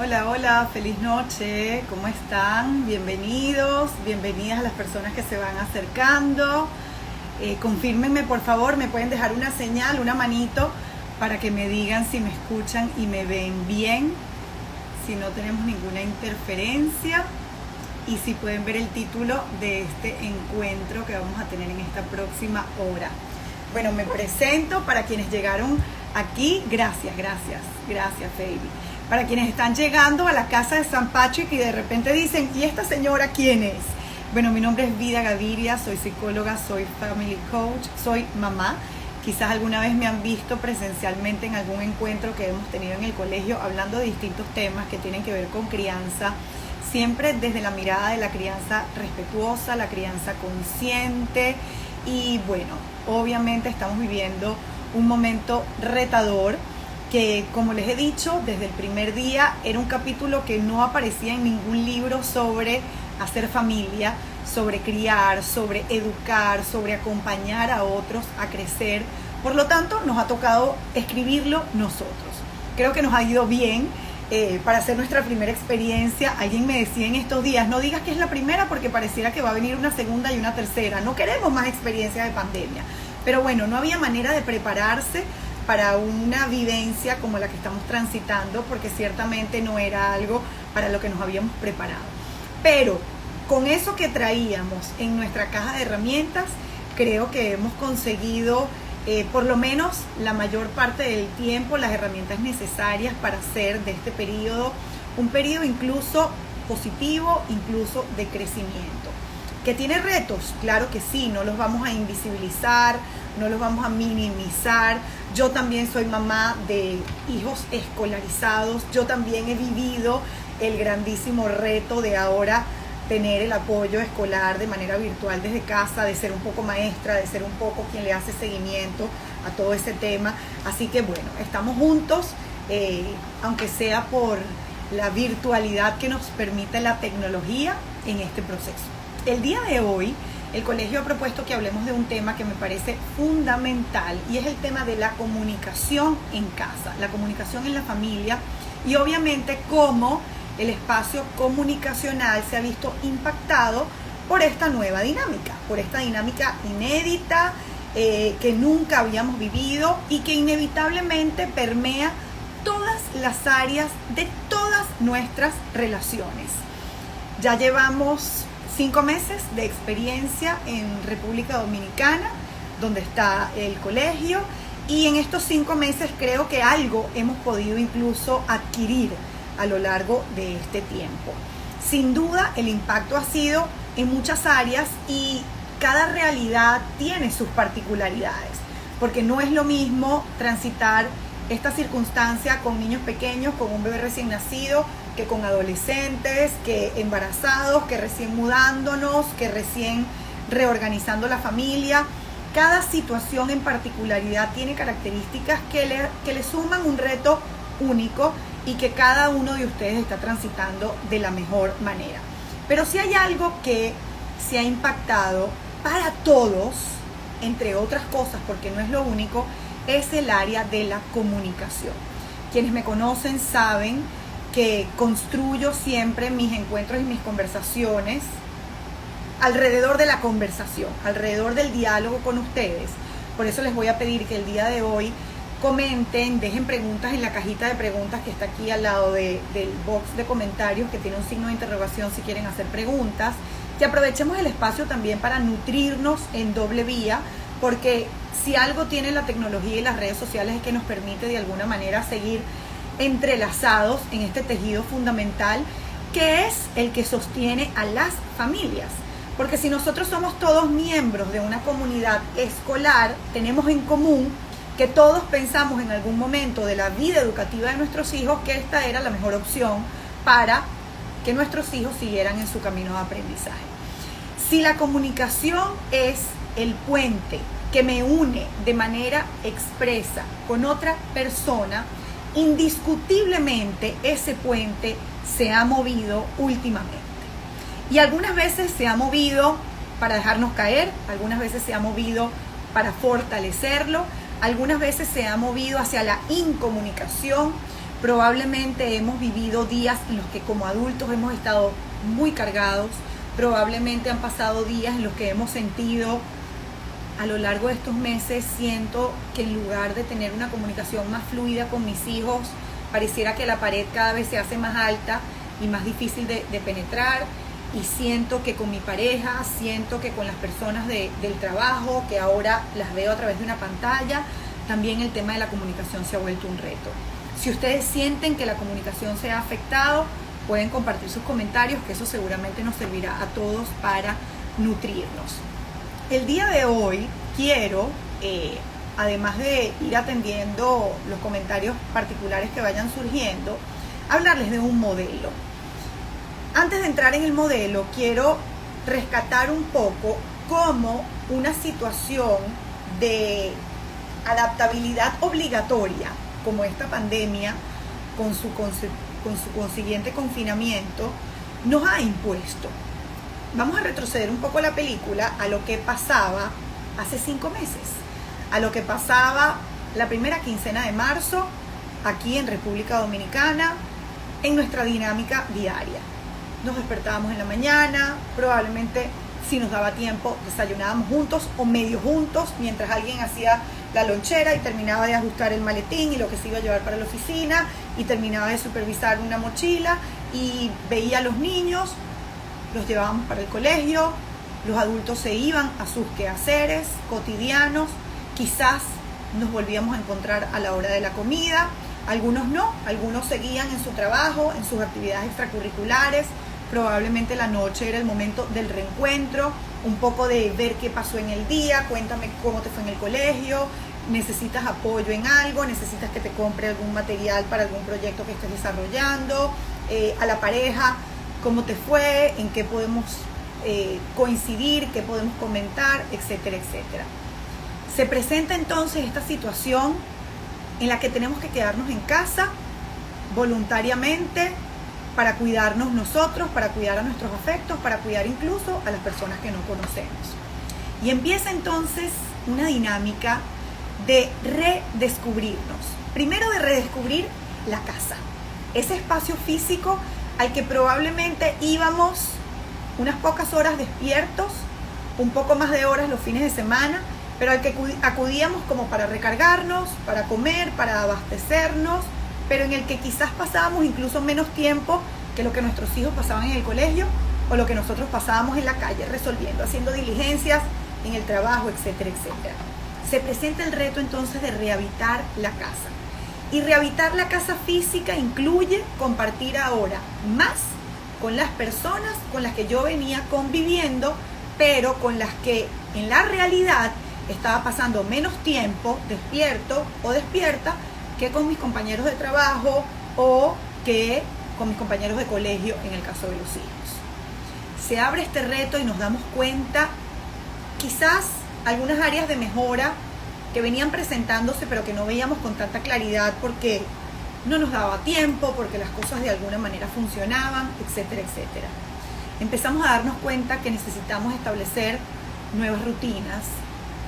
Hola, hola, feliz noche, ¿cómo están? Bienvenidos, bienvenidas a las personas que se van acercando. Confírmenme, por favor, me pueden dejar una señal, una manito, para que me digan si me escuchan y me ven bien, si no tenemos ninguna interferencia y si pueden ver el título de este encuentro que vamos a tener en esta próxima hora. Bueno, me presento para quienes llegaron aquí, gracias, Baby. Para quienes están llegando a la casa de San Patrick y de repente dicen, ¿y esta señora quién es? Bueno, mi nombre es Vida Gaviria, soy psicóloga, soy family coach, soy mamá. Quizás alguna vez me han visto presencialmente en algún encuentro que hemos tenido en el colegio hablando de distintos temas que tienen que ver con crianza, siempre desde la mirada de la crianza respetuosa, la crianza consciente. Y bueno, obviamente estamos viviendo un momento retador que, como les he dicho, desde el primer día era un capítulo que no aparecía en ningún libro sobre hacer familia, sobre criar, sobre educar, sobre acompañar a otros a crecer. Por lo tanto, nos ha tocado escribirlo nosotros. Creo que nos ha ido bien para hacer nuestra primera experiencia. Alguien me decía en estos días, no digas que es la primera porque pareciera que va a venir una segunda y una tercera. No queremos más experiencias de pandemia. Pero bueno, no había manera de prepararse para una vivencia como la que estamos transitando, porque ciertamente no era algo para lo que nos habíamos preparado. Pero con eso que traíamos en nuestra caja de herramientas, creo que hemos conseguido, por lo menos la mayor parte del tiempo, las herramientas necesarias para hacer de este periodo un periodo incluso positivo, incluso de crecimiento. ¿Que tiene retos? Claro que sí, no los vamos a invisibilizar, no los vamos a minimizar. Yo también soy mamá de hijos escolarizados, yo también he vivido el grandísimo reto de ahora tener el apoyo escolar de manera virtual desde casa, de ser un poco maestra, de ser un poco quien le hace seguimiento a todo ese tema. Así que bueno, estamos juntos, aunque sea por la virtualidad que nos permite la tecnología en este proceso. El día de hoy, el colegio ha propuesto que hablemos de un tema que me parece fundamental y es el tema de la comunicación en casa, la comunicación en la familia y obviamente cómo el espacio comunicacional se ha visto impactado por esta nueva dinámica, por esta dinámica inédita que nunca habíamos vivido y que inevitablemente permea todas las áreas de todas nuestras relaciones. Ya llevamos 5 meses de experiencia en República Dominicana, donde está el colegio, y en estos 5 meses creo que algo hemos podido incluso adquirir a lo largo de este tiempo. Sin duda, el impacto ha sido en muchas áreas y cada realidad tiene sus particularidades, porque no es lo mismo transitar esta circunstancia con niños pequeños, con un bebé recién nacido, que con adolescentes, que embarazados, que recién mudándonos, que recién reorganizando la familia. Cada situación en particularidad tiene características que le suman un reto único y que cada uno de ustedes está transitando de la mejor manera. Pero si hay algo que se ha impactado para todos, entre otras cosas, porque no es lo único, es el área de la comunicación. Quienes me conocen saben que construyo siempre mis encuentros y mis conversaciones alrededor de la conversación, alrededor del diálogo con ustedes. Por eso les voy a pedir que el día de hoy comenten, dejen preguntas en la cajita de preguntas que está aquí al lado del box de comentarios, que tiene un signo de interrogación si quieren hacer preguntas, que aprovechemos el espacio también para nutrirnos en doble vía, porque si algo tiene la tecnología y las redes sociales es que nos permite de alguna manera seguir entrelazados en este tejido fundamental que es el que sostiene a las familias. Porque si nosotros somos todos miembros de una comunidad escolar, tenemos en común que todos pensamos en algún momento de la vida educativa de nuestros hijos que esta era la mejor opción para que nuestros hijos siguieran en su camino de aprendizaje. Si la comunicación es el puente que me une de manera expresa con otra persona, indiscutiblemente ese puente se ha movido últimamente. Y algunas veces se ha movido para dejarnos caer, algunas veces se ha movido para fortalecerlo, algunas veces se ha movido hacia la incomunicación, Probablemente hemos vivido días en los que como adultos hemos estado muy cargados. Probablemente han pasado días en los que hemos sentido, a lo largo de estos meses, siento que en lugar de tener una comunicación más fluida con mis hijos, pareciera que la pared cada vez se hace más alta y más difícil de penetrar. Y siento que con mi pareja, siento que con las personas del trabajo, que ahora las veo a través de una pantalla, también el tema de la comunicación se ha vuelto un reto. Si ustedes sienten que la comunicación se ha afectado, pueden compartir sus comentarios, que eso seguramente nos servirá a todos para nutrirnos. El día de hoy quiero, además de ir atendiendo los comentarios particulares que vayan surgiendo, hablarles de un modelo. Antes de entrar en el modelo, quiero rescatar un poco cómo una situación de adaptabilidad obligatoria, como esta pandemia, con su consiguiente confinamiento, nos ha impuesto. Vamos a retroceder un poco la película a lo que pasaba hace 5 meses, a lo que pasaba la primera quincena de marzo, aquí en República Dominicana, en nuestra dinámica diaria. Nos despertábamos en la mañana, probablemente si nos daba tiempo desayunábamos juntos o medio juntos, mientras alguien hacía la lonchera y terminaba de ajustar el maletín y lo que se iba a llevar para la oficina, y terminaba de supervisar una mochila y veía a los niños, los llevábamos para el colegio, los adultos se iban a sus quehaceres cotidianos, quizás nos volvíamos a encontrar a la hora de la comida, algunos no, algunos seguían en su trabajo, en sus actividades extracurriculares. Probablemente la noche era el momento del reencuentro, un poco de ver qué pasó en el día, cuéntame cómo te fue en el colegio, necesitas apoyo en algo, necesitas que te compre algún material para algún proyecto que estés desarrollando, a la pareja, cómo te fue, en qué podemos coincidir, qué podemos comentar, etcétera, etcétera. Se presenta entonces esta situación en la que tenemos que quedarnos en casa voluntariamente, para cuidarnos nosotros, para cuidar a nuestros afectos, para cuidar incluso a las personas que no conocemos. Y empieza entonces una dinámica de redescubrirnos. Primero, de redescubrir la casa, ese espacio físico al que probablemente íbamos unas pocas horas despiertos, un poco más de horas los fines de semana, pero al que acudíamos como para recargarnos, para comer, para abastecernos, pero en el que quizás pasábamos incluso menos tiempo que lo que nuestros hijos pasaban en el colegio o lo que nosotros pasábamos en la calle resolviendo, haciendo diligencias en el trabajo, etcétera, etcétera. Se presenta el reto entonces de rehabilitar la casa. Y rehabilitar la casa física incluye compartir ahora más con las personas con las que yo venía conviviendo, pero con las que en la realidad estaba pasando menos tiempo despierto o despierta que con mis compañeros de trabajo o que con mis compañeros de colegio en el caso de los hijos. Se abre este reto y nos damos cuenta quizás algunas áreas de mejora que venían presentándose pero que no veíamos con tanta claridad porque no nos daba tiempo, porque las cosas de alguna manera funcionaban, etcétera, etcétera. Empezamos a darnos cuenta que necesitamos establecer nuevas rutinas,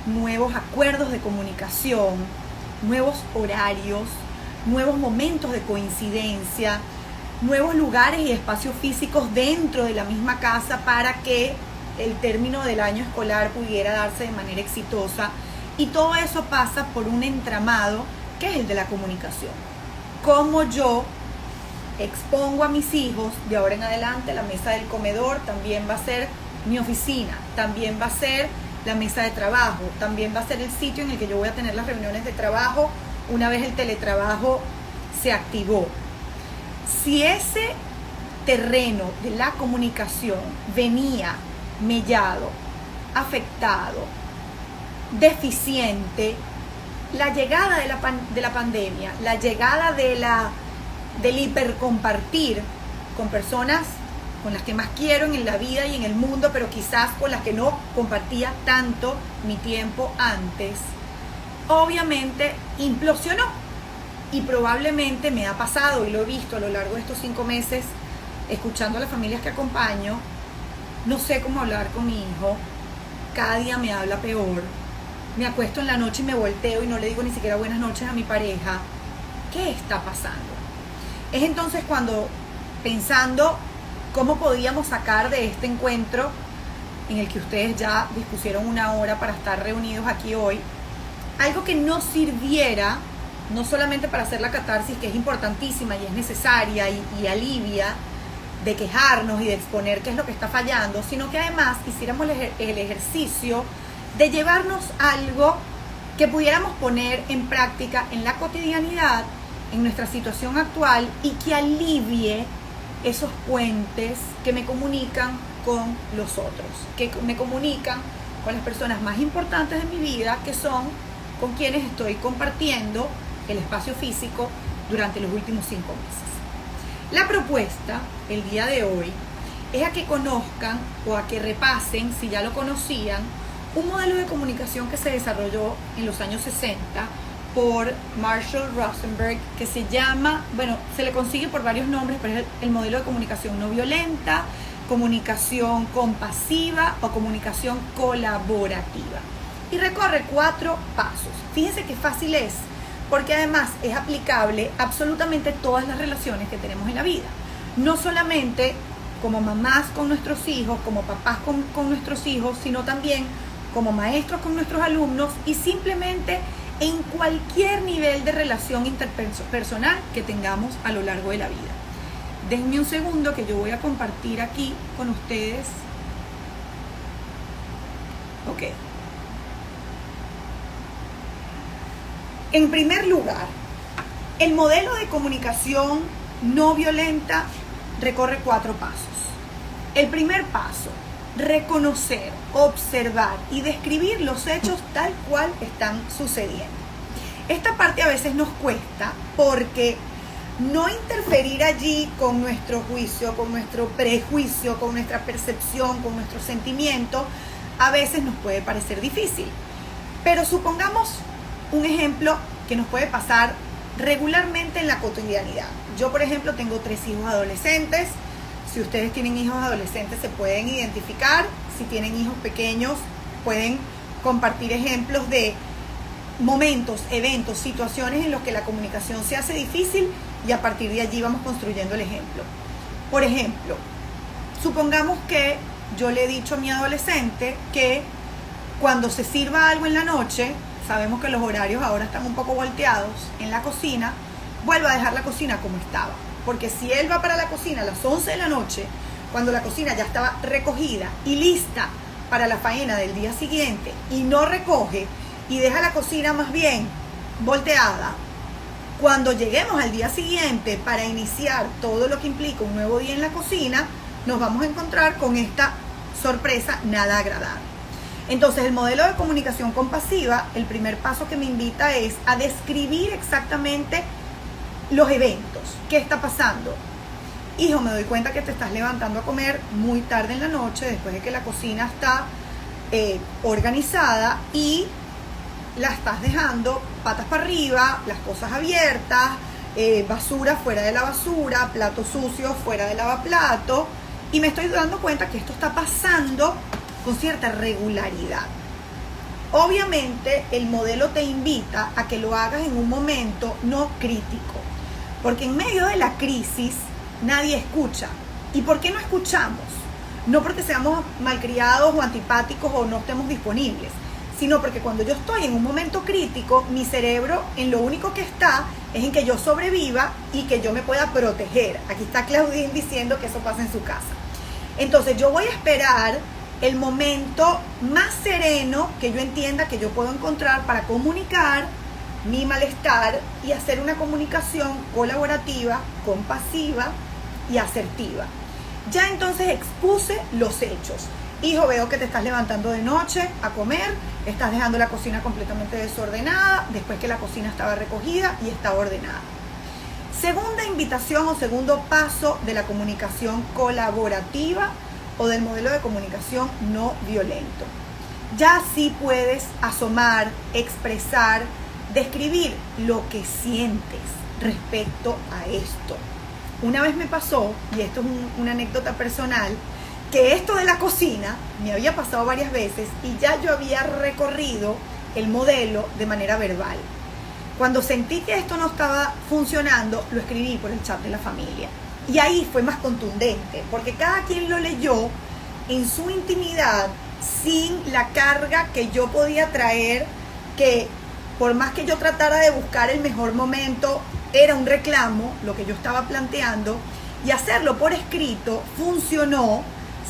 nuevos acuerdos de comunicación, nuevos horarios, nuevos momentos de coincidencia, nuevos lugares y espacios físicos dentro de la misma casa para que el término del año escolar pudiera darse de manera exitosa. Y todo eso pasa por un entramado que es el de la comunicación. Cómo yo expongo a mis hijos de ahora en adelante, la mesa del comedor también va a ser mi oficina, también va a ser la mesa de trabajo, también va a ser el sitio en el que yo voy a tener las reuniones de trabajo una vez el teletrabajo se activó. Si ese terreno de la comunicación venía mellado, afectado, deficiente, la llegada de la pandemia, la llegada del hipercompartir con personas con las que más quiero en la vida y en el mundo, pero quizás con las que no compartía tanto mi tiempo antes, obviamente implosionó. Y probablemente me ha pasado, y lo he visto a lo largo de estos 5 meses, escuchando a las familias que acompaño, no sé cómo hablar con mi hijo, cada día me habla peor, me acuesto en la noche y me volteo y no le digo ni siquiera buenas noches a mi pareja. ¿Qué está pasando? Es entonces cuando, pensando cómo podíamos sacar de este encuentro en el que ustedes ya dispusieron una hora para estar reunidos aquí hoy, algo que no sirviera no solamente para hacer la catarsis, que es importantísima y es necesaria y alivia de quejarnos y de exponer qué es lo que está fallando, sino que además hiciéramos el ejercicio de llevarnos algo que pudiéramos poner en práctica en la cotidianidad, en nuestra situación actual, y que alivie esos puentes que me comunican con los otros, que me comunican con las personas más importantes de mi vida, que son con quienes estoy compartiendo el espacio físico durante los últimos 5 meses. La propuesta el día de hoy es a que conozcan o a que repasen, si ya lo conocían, un modelo de comunicación que se desarrolló en los años 60 por Marshall Rosenberg, que se llama, bueno, se le consigue por varios nombres, pero es el modelo de comunicación no violenta, comunicación compasiva o comunicación colaborativa. Y recorre 4 pasos. Fíjense qué fácil es, porque además es aplicable a absolutamente todas las relaciones que tenemos en la vida. No solamente como mamás con nuestros hijos, como papás con nuestros hijos, sino también como maestros con nuestros alumnos y simplemente en cualquier nivel de relación interpersonal que tengamos a lo largo de la vida. Denme un segundo que yo voy a compartir aquí con ustedes. Ok. En primer lugar, el modelo de comunicación no violenta recorre 4 pasos. El primer paso, reconocer, observar y describir los hechos tal cual están sucediendo. Esta parte a veces nos cuesta porque no interferir allí con nuestro juicio, con nuestro prejuicio, con nuestra percepción, con nuestro sentimiento, a veces nos puede parecer difícil. Pero supongamos un ejemplo que nos puede pasar regularmente en la cotidianidad. Yo, por ejemplo, tengo 3 hijos adolescentes. Si ustedes tienen hijos adolescentes, se pueden identificar. Si tienen hijos pequeños, pueden compartir ejemplos de momentos, eventos, situaciones en los que la comunicación se hace difícil y a partir de allí vamos construyendo el ejemplo. Por ejemplo, supongamos que yo le he dicho a mi adolescente que cuando se sirva algo en la noche, sabemos que los horarios ahora están un poco volteados en la cocina, vuelva a dejar la cocina como estaba. Porque si él va para la cocina a las 11 de la noche, cuando la cocina ya estaba recogida y lista para la faena del día siguiente, y no recoge y deja la cocina más bien volteada, cuando lleguemos al día siguiente para iniciar todo lo que implica un nuevo día en la cocina, nos vamos a encontrar con esta sorpresa nada agradable. Entonces, el modelo de comunicación compasiva, el primer paso que me invita es a describir exactamente los eventos. ¿Qué está pasando? Hijo, me doy cuenta que te estás levantando a comer muy tarde en la noche, después de que la cocina está organizada, y la estás dejando patas para arriba, las cosas abiertas, basura fuera de la basura, platos sucios fuera de lavaplato, y me estoy dando cuenta que esto está pasando con cierta regularidad. Obviamente el modelo te invita a que lo hagas en un momento no crítico, porque en medio de la crisis nadie escucha. ¿Y por qué no escuchamos? No porque seamos malcriados o antipáticos o no estemos disponibles, sino porque cuando yo estoy en un momento crítico, mi cerebro en lo único que está es en que yo sobreviva y que yo me pueda proteger. Aquí está Claudine diciendo que eso pasa en su casa. Entonces yo voy a esperar el momento más sereno que yo entienda que yo puedo encontrar para comunicar mi malestar y hacer una comunicación colaborativa, compasiva y asertiva. Ya entonces expuse los hechos. Hijo, veo que te estás levantando de noche a comer, estás dejando la cocina completamente desordenada, después que la cocina estaba recogida y estaba ordenada. Segunda invitación o segundo paso de la comunicación colaborativa o del modelo de comunicación no violento. Ya sí puedes asomar, expresar, describir lo que sientes respecto a esto. Una vez me pasó, y esto es una anécdota personal, que esto de la cocina me había pasado varias veces y ya yo había recorrido el modelo de manera verbal. Cuando sentí que esto no estaba funcionando, lo escribí por el chat de la familia. Y ahí fue más contundente, porque cada quien lo leyó en su intimidad, sin la carga que yo podía traer, que por más que yo tratara de buscar el mejor momento, era un reclamo, lo que yo estaba planteando, y hacerlo por escrito funcionó,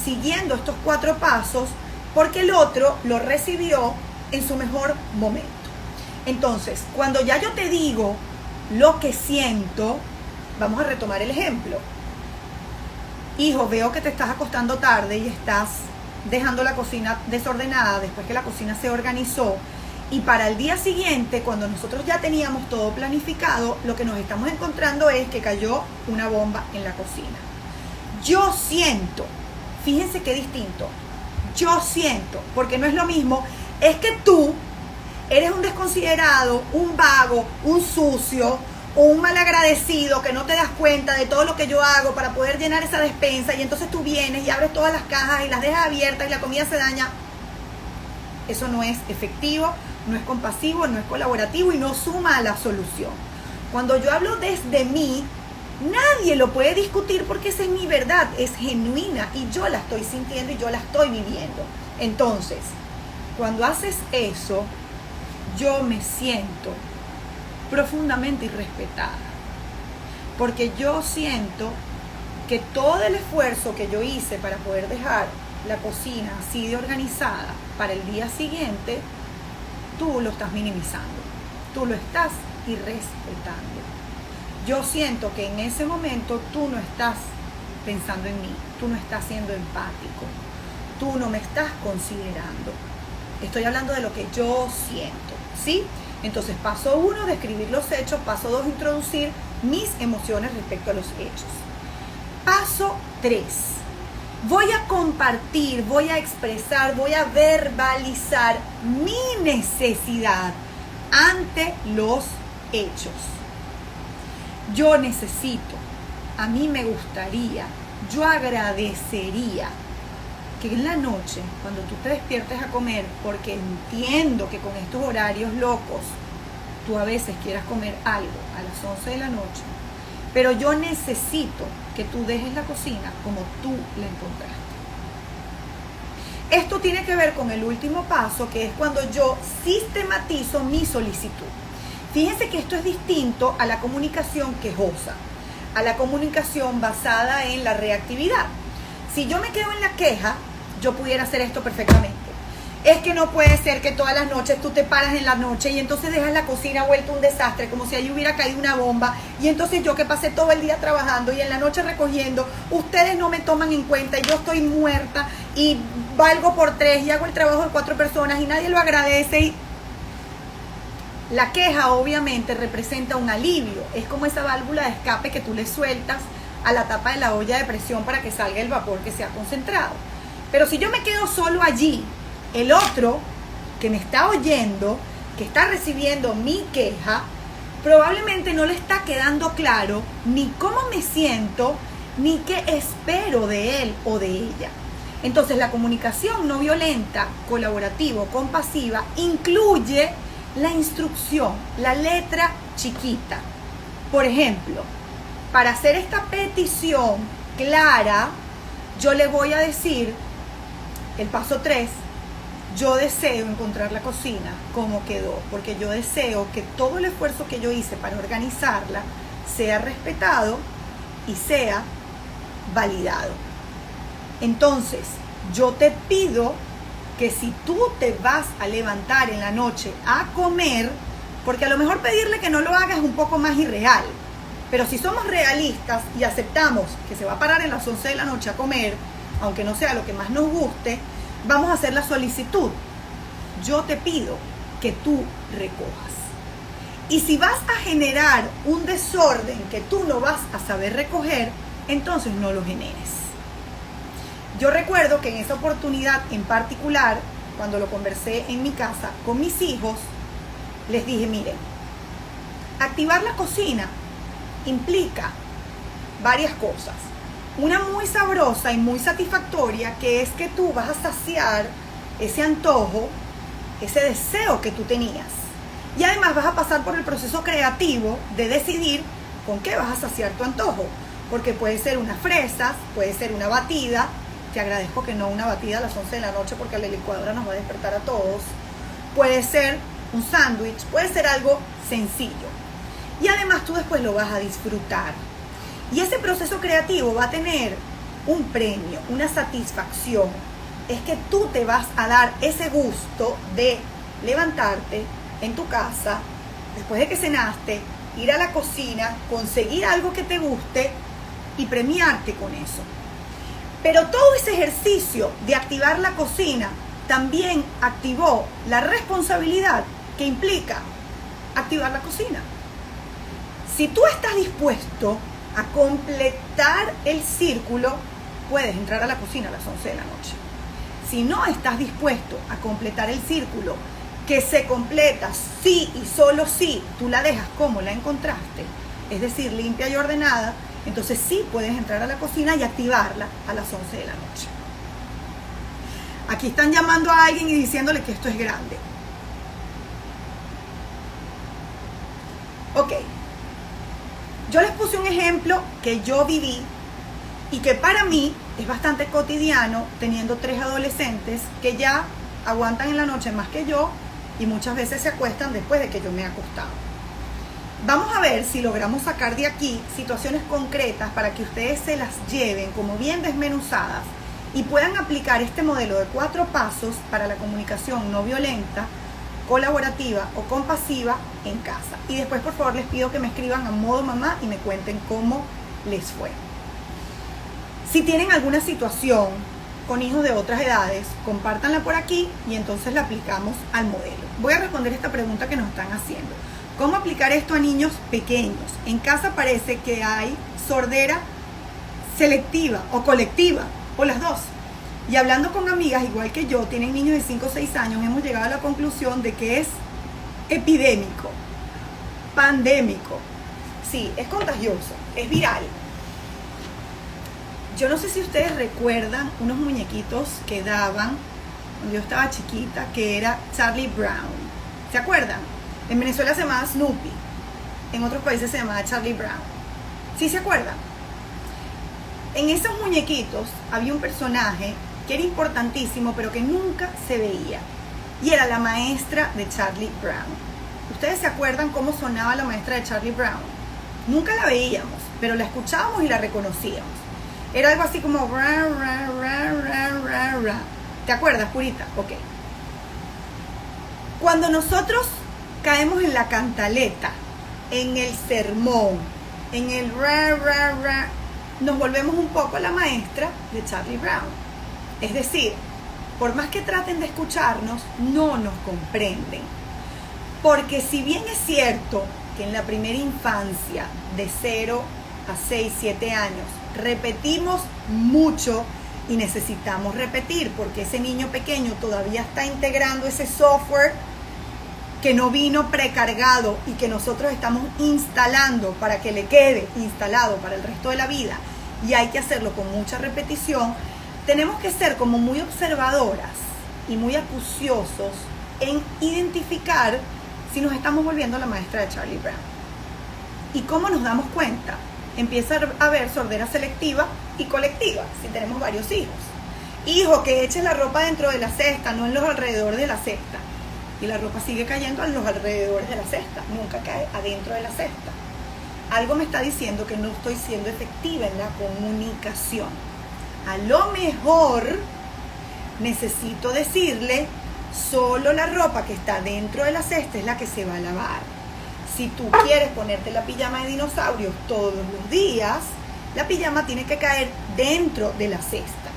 siguiendo estos 4 pasos, porque el otro lo recibió en su mejor momento. Entonces, cuando ya yo te digo lo que siento, vamos a retomar el ejemplo. Hijo, veo que te estás acostando tarde y estás dejando la cocina desordenada después que la cocina se organizó, y para el día siguiente, cuando nosotros ya teníamos todo planificado, lo que nos estamos encontrando es que cayó una bomba en la cocina. Yo siento, fíjense qué distinto, yo siento, porque no es lo mismo, es que tú eres un desconsiderado, un vago, un sucio, o un malagradecido que no te das cuenta de todo lo que yo hago para poder llenar esa despensa, y entonces tú vienes y abres todas las cajas y las dejas abiertas y la comida se daña. Eso no es efectivo, no es compasivo, no es colaborativo y no suma a la solución. Cuando yo hablo desde mí, nadie lo puede discutir porque esa es mi verdad, es genuina y yo la estoy sintiendo y yo la estoy viviendo. Entonces, cuando haces eso, yo me siento profundamente irrespetada, porque yo siento que todo el esfuerzo que yo hice para poder dejar la cocina así de organizada para el día siguiente, tú lo estás minimizando, tú lo estás irrespetando. Yo siento que en ese momento tú no estás pensando en mí, tú no estás siendo empático, tú no me estás considerando. Estoy hablando de lo que yo siento, ¿sí? Entonces, paso 1, describir los hechos. Paso 2, introducir mis emociones respecto a los hechos. Paso 3, voy a compartir, voy a expresar, voy a verbalizar mi necesidad ante los hechos. Yo necesito, a mí me gustaría, yo agradecería que en la noche, cuando tú te despiertes a comer, porque entiendo que con estos horarios locos, tú a veces quieras comer algo a las 11 de la noche, pero yo necesito que tú dejes la cocina como tú la encontraste. Esto tiene que ver con el último paso, que es cuando yo sistematizo mi solicitud. Fíjense que esto es distinto a la comunicación quejosa, a la comunicación basada en la reactividad. Si yo me quedo en la queja, yo pudiera hacer esto perfectamente. Es que no puede ser que todas las noches tú te paras en la noche y entonces dejas la cocina vuelta un desastre, como si ahí hubiera caído una bomba, y entonces yo que pasé todo el día trabajando y en la noche recogiendo, ustedes no me toman en cuenta y yo estoy muerta y valgo por 3 y hago el trabajo de 4 personas y nadie lo agradece. Y la queja obviamente representa un alivio, es como esa válvula de escape que tú le sueltas a la tapa de la olla de presión para que salga el vapor que se ha concentrado. Pero si yo me quedo solo allí, el otro que me está oyendo, que está recibiendo mi queja, probablemente no le está quedando claro ni cómo me siento, ni qué espero de él o de ella. Entonces la comunicación no violenta, colaborativa, compasiva, incluye la instrucción, la letra chiquita. Por ejemplo, para hacer esta petición clara, yo le voy a decir, el paso 3, yo deseo encontrar la cocina como quedó, porque yo deseo que todo el esfuerzo que yo hice para organizarla sea respetado y sea validado. Entonces, yo te pido que si tú te vas a levantar en la noche a comer, porque a lo mejor pedirle que no lo hagas es un poco más irreal, pero si somos realistas y aceptamos que se va a parar en las 11 de la noche a comer, aunque no sea lo que más nos guste, vamos a hacer la solicitud. Yo te pido que tú recojas. Y si vas a generar un desorden que tú no vas a saber recoger, entonces no lo generes. Yo recuerdo que en esa oportunidad en particular, cuando lo conversé en mi casa con mis hijos, les dije, miren, activar la cocina implica varias cosas. Una muy sabrosa y muy satisfactoria, que es que tú vas a saciar ese antojo, ese deseo que tú tenías. Y además vas a pasar por el proceso creativo de decidir con qué vas a saciar tu antojo. Porque puede ser unas fresas, puede ser una batida. Te agradezco que no una batida a las 11 de la noche porque la licuadora nos va a despertar a todos. Puede ser un sándwich, puede ser algo sencillo. Y además tú después lo vas a disfrutar. Y ese proceso creativo va a tener un premio, una satisfacción. Es que tú te vas a dar ese gusto de levantarte en tu casa, después de que cenaste, ir a la cocina, conseguir algo que te guste y premiarte con eso. Pero todo ese ejercicio de activar la cocina también activó la responsabilidad que implica activar la cocina. Si tú estás dispuesto a completar el círculo, puedes entrar a la cocina a las 11 de la noche. Si no estás dispuesto a completar el círculo, que se completa sí y solo si tú la dejas como la encontraste, es decir, limpia y ordenada, entonces sí puedes entrar a la cocina y activarla a las 11 de la noche. Aquí están llamando a alguien y diciéndole que esto es grande. Ok. Yo les puse un ejemplo que yo viví y que para mí es bastante cotidiano, teniendo 3 adolescentes que ya aguantan en la noche más que yo y muchas veces se acuestan después de que yo me he acostado. Vamos a ver si logramos sacar de aquí situaciones concretas para que ustedes se las lleven como bien desmenuzadas y puedan aplicar este modelo de 4 pasos para la comunicación no violenta, colaborativa o compasiva en casa. Y después, por favor, les pido que me escriban a modo mamá y me cuenten cómo les fue. Si tienen alguna situación con hijos de otras edades, compártanla por aquí y entonces la aplicamos al modelo. Voy a responder esta pregunta que nos están haciendo. ¿Cómo aplicar esto a niños pequeños? En casa parece que hay sordera selectiva o colectiva, o las dos. Y hablando con amigas igual que yo, tienen niños de 5 o 6 años, hemos llegado a la conclusión de que es epidémico, pandémico. Sí, es contagioso, es viral. Yo no sé si ustedes recuerdan unos muñequitos que daban cuando yo estaba chiquita, que era Charlie Brown. ¿Se acuerdan? En Venezuela se llamaba Snoopy, en otros países se llamaba Charlie Brown. ¿Sí se acuerdan? En esos muñequitos había un personaje que era importantísimo, pero que nunca se veía. Y era la maestra de Charlie Brown. ¿Ustedes se acuerdan cómo sonaba la maestra de Charlie Brown? Nunca la veíamos, pero la escuchábamos y la reconocíamos. Era algo así como... Ra, ra, ra, ra, ra, ra. ¿Te acuerdas, Purita? Ok. Cuando nosotros caemos en la cantaleta, en el sermón, en el ra, ra, ra, nos volvemos un poco la maestra de Charlie Brown. Es decir, por más que traten de escucharnos, no nos comprenden. Porque si bien es cierto que en la primera infancia, de 0 a 6, 7 años, repetimos mucho y necesitamos repetir, porque ese niño pequeño todavía está integrando ese software que no vino precargado y que nosotros estamos instalando para que le quede instalado para el resto de la vida, y hay que hacerlo con mucha repetición. Tenemos que ser como muy observadoras y muy acuciosos en identificar si nos estamos volviendo la maestra de Charlie Brown. ¿Y cómo nos damos cuenta? Empieza a haber sordera selectiva y colectiva, si tenemos varios hijos. Hijo, que eches la ropa dentro de la cesta, no en los alrededores de la cesta. Y la ropa sigue cayendo en los alrededores de la cesta, nunca cae adentro de la cesta. Algo me está diciendo que no estoy siendo efectiva en la comunicación. A lo mejor necesito decirle, solo la ropa que está dentro de la cesta es la que se va a lavar. Si tú quieres ponerte la pijama de dinosaurios todos los días, la pijama tiene que caer dentro de la cesta.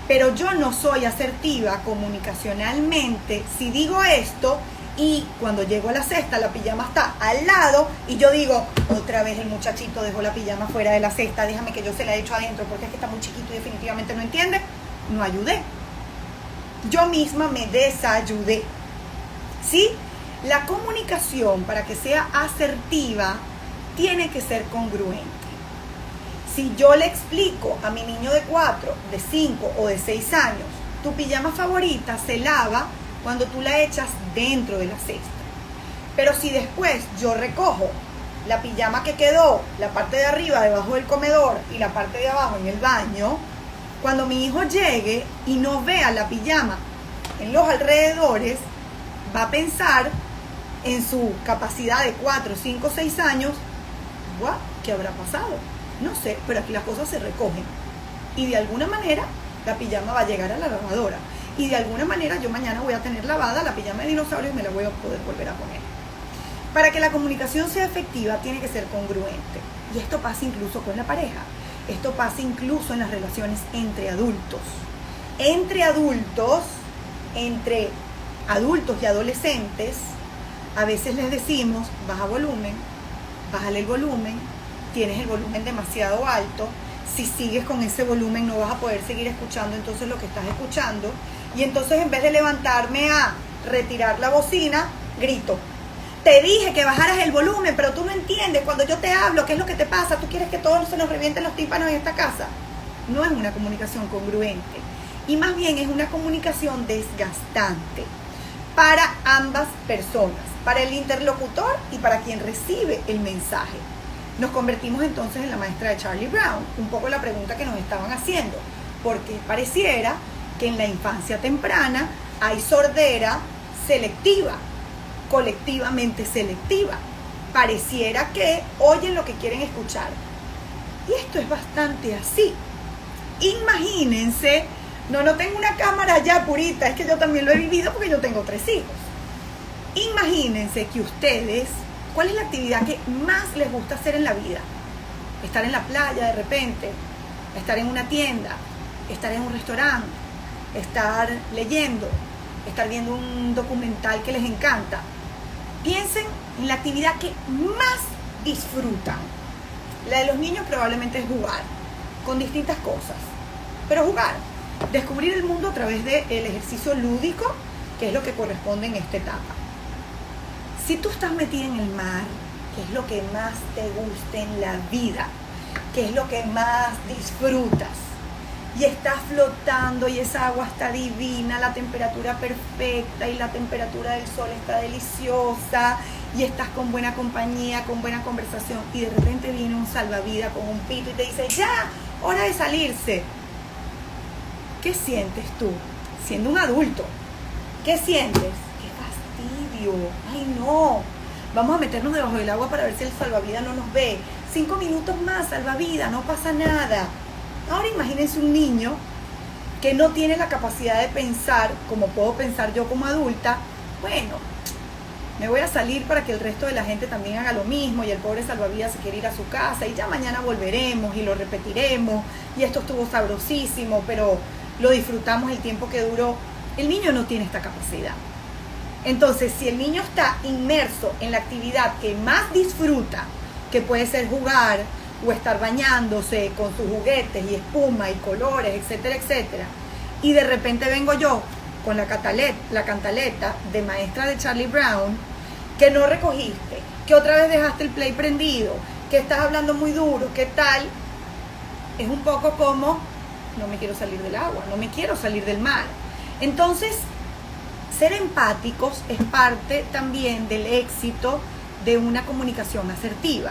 Pero yo no soy asertiva comunicacionalmente si digo esto y cuando llego a la cesta la pijama está al lado y yo digo, otra vez el muchachito dejó la pijama fuera de la cesta, déjame que yo se la echo adentro porque es que está muy chiquito y definitivamente no entiende. No ayudé. Yo misma me desayudé. ¿Sí? La comunicación, para que sea asertiva, tiene que ser congruente. Si yo le explico a mi niño de 4, de 5 o de 6 años, tu pijama favorita se lava cuando tú la echas dentro de la cesta. Pero si después yo recojo la pijama que quedó, la parte de arriba debajo del comedor y la parte de abajo en el baño, cuando mi hijo llegue y no vea la pijama en los alrededores, va a pensar en su capacidad de 4, 5, 6 años, ¡guau! ¿Qué habrá pasado? No sé, pero aquí las cosas se recogen. Y de alguna manera la pijama va a llegar a la lavadora. Y de alguna manera yo mañana voy a tener lavada la pijama de dinosaurio y me la voy a poder volver a poner. Para que la comunicación sea efectiva tiene que ser congruente. Y esto pasa incluso con la pareja. Esto pasa incluso en las relaciones entre adultos. Entre adultos y adolescentes, a veces les decimos, baja volumen, bájale el volumen, tienes el volumen demasiado alto, si sigues con ese volumen no vas a poder seguir escuchando entonces lo que estás escuchando, y entonces en vez de levantarme a retirar la bocina, grito. Te dije que bajaras el volumen, pero tú no entiendes. Cuando yo te hablo, ¿qué es lo que te pasa? ¿Tú quieres que todos se nos revienten los tímpanos en esta casa? No es una comunicación congruente. Y más bien es una comunicación desgastante para ambas personas, para el interlocutor y para quien recibe el mensaje. Nos convertimos entonces en la maestra de Charlie Brown. Un poco la pregunta que nos estaban haciendo. Porque pareciera que en la infancia temprana hay sordera selectiva, colectivamente selectiva. Pareciera que oyen lo que quieren escuchar. Y esto es bastante así. Imagínense, no tengo una cámara ya purita, es que yo también lo he vivido porque yo tengo 3 hijos. Imagínense que ustedes, ¿cuál es la actividad que más les gusta hacer en la vida? Estar en la playa de repente, estar en una tienda, estar en un restaurante, estar leyendo, estar viendo un documental que les encanta. Piensen en la actividad que más disfrutan. La de los niños probablemente es jugar con distintas cosas, pero jugar, descubrir el mundo a través del ejercicio lúdico, que es lo que corresponde en esta etapa. Si tú estás metida en el mar, ¿qué es lo que más te gusta en la vida? ¿Qué es lo que más disfrutas? Y estás flotando y esa agua está divina, la temperatura perfecta y la temperatura del sol está deliciosa y estás con buena compañía, con buena conversación y de repente viene un salvavidas con un pito y te dice, ya, hora de salirse. ¿Qué sientes tú siendo un adulto? ¿Qué sientes? ¡Qué fastidio! ¡Ay, no! Vamos a meternos debajo del agua para ver si el salvavidas no nos ve. 5 minutos más, salvavidas, no pasa nada. Ahora imagínense un niño que no tiene la capacidad de pensar, como puedo pensar yo como adulta, bueno, me voy a salir para que el resto de la gente también haga lo mismo y el pobre salvavidas se quiere ir a su casa y ya mañana volveremos y lo repetiremos y esto estuvo sabrosísimo, pero lo disfrutamos el tiempo que duró. El niño no tiene esta capacidad. Entonces, si el niño está inmerso en la actividad que más disfruta, que puede ser jugar, o estar bañándose con sus juguetes y espuma y colores, etcétera, etcétera, y de repente vengo yo con la cantaleta de maestra de Charlie Brown, que no recogiste, que otra vez dejaste el play prendido, que estás hablando muy duro, ¿qué tal? Es un poco como, no me quiero salir del agua, no me quiero salir del mar. Entonces, ser empáticos es parte también del éxito de una comunicación asertiva.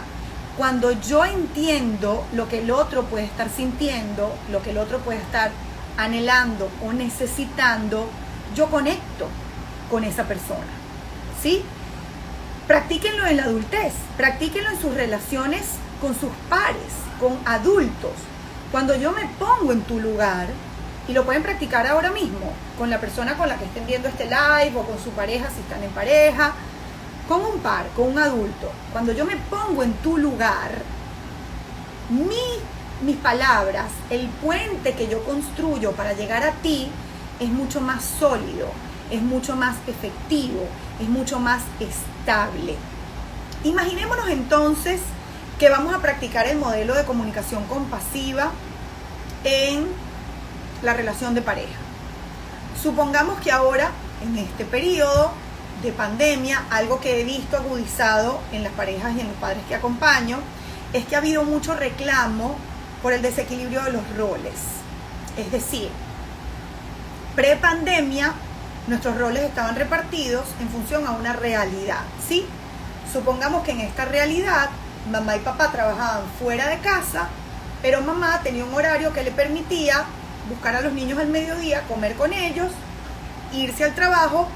Cuando yo entiendo lo que el otro puede estar sintiendo, lo que el otro puede estar anhelando o necesitando, yo conecto con esa persona, ¿sí? Practíquenlo en la adultez, practíquenlo en sus relaciones con sus pares, con adultos. Cuando yo me pongo en tu lugar, y lo pueden practicar ahora mismo, con la persona con la que estén viendo este live o con su pareja si están en pareja, con un par, con un adulto, cuando yo me pongo en tu lugar, mis palabras, el puente que yo construyo para llegar a ti es mucho más sólido, es mucho más efectivo, es mucho más estable. Imaginémonos entonces que vamos a practicar el modelo de comunicación compasiva en la relación de pareja. Supongamos que ahora, en este periodo de pandemia, algo que he visto agudizado en las parejas y en los padres que acompaño, es que ha habido mucho reclamo por el desequilibrio de los roles. Es decir, pre-pandemia, nuestros roles estaban repartidos en función a una realidad, ¿sí? Supongamos que en esta realidad mamá y papá trabajaban fuera de casa, pero mamá tenía un horario que le permitía buscar a los niños al mediodía, comer con ellos, irse al trabajo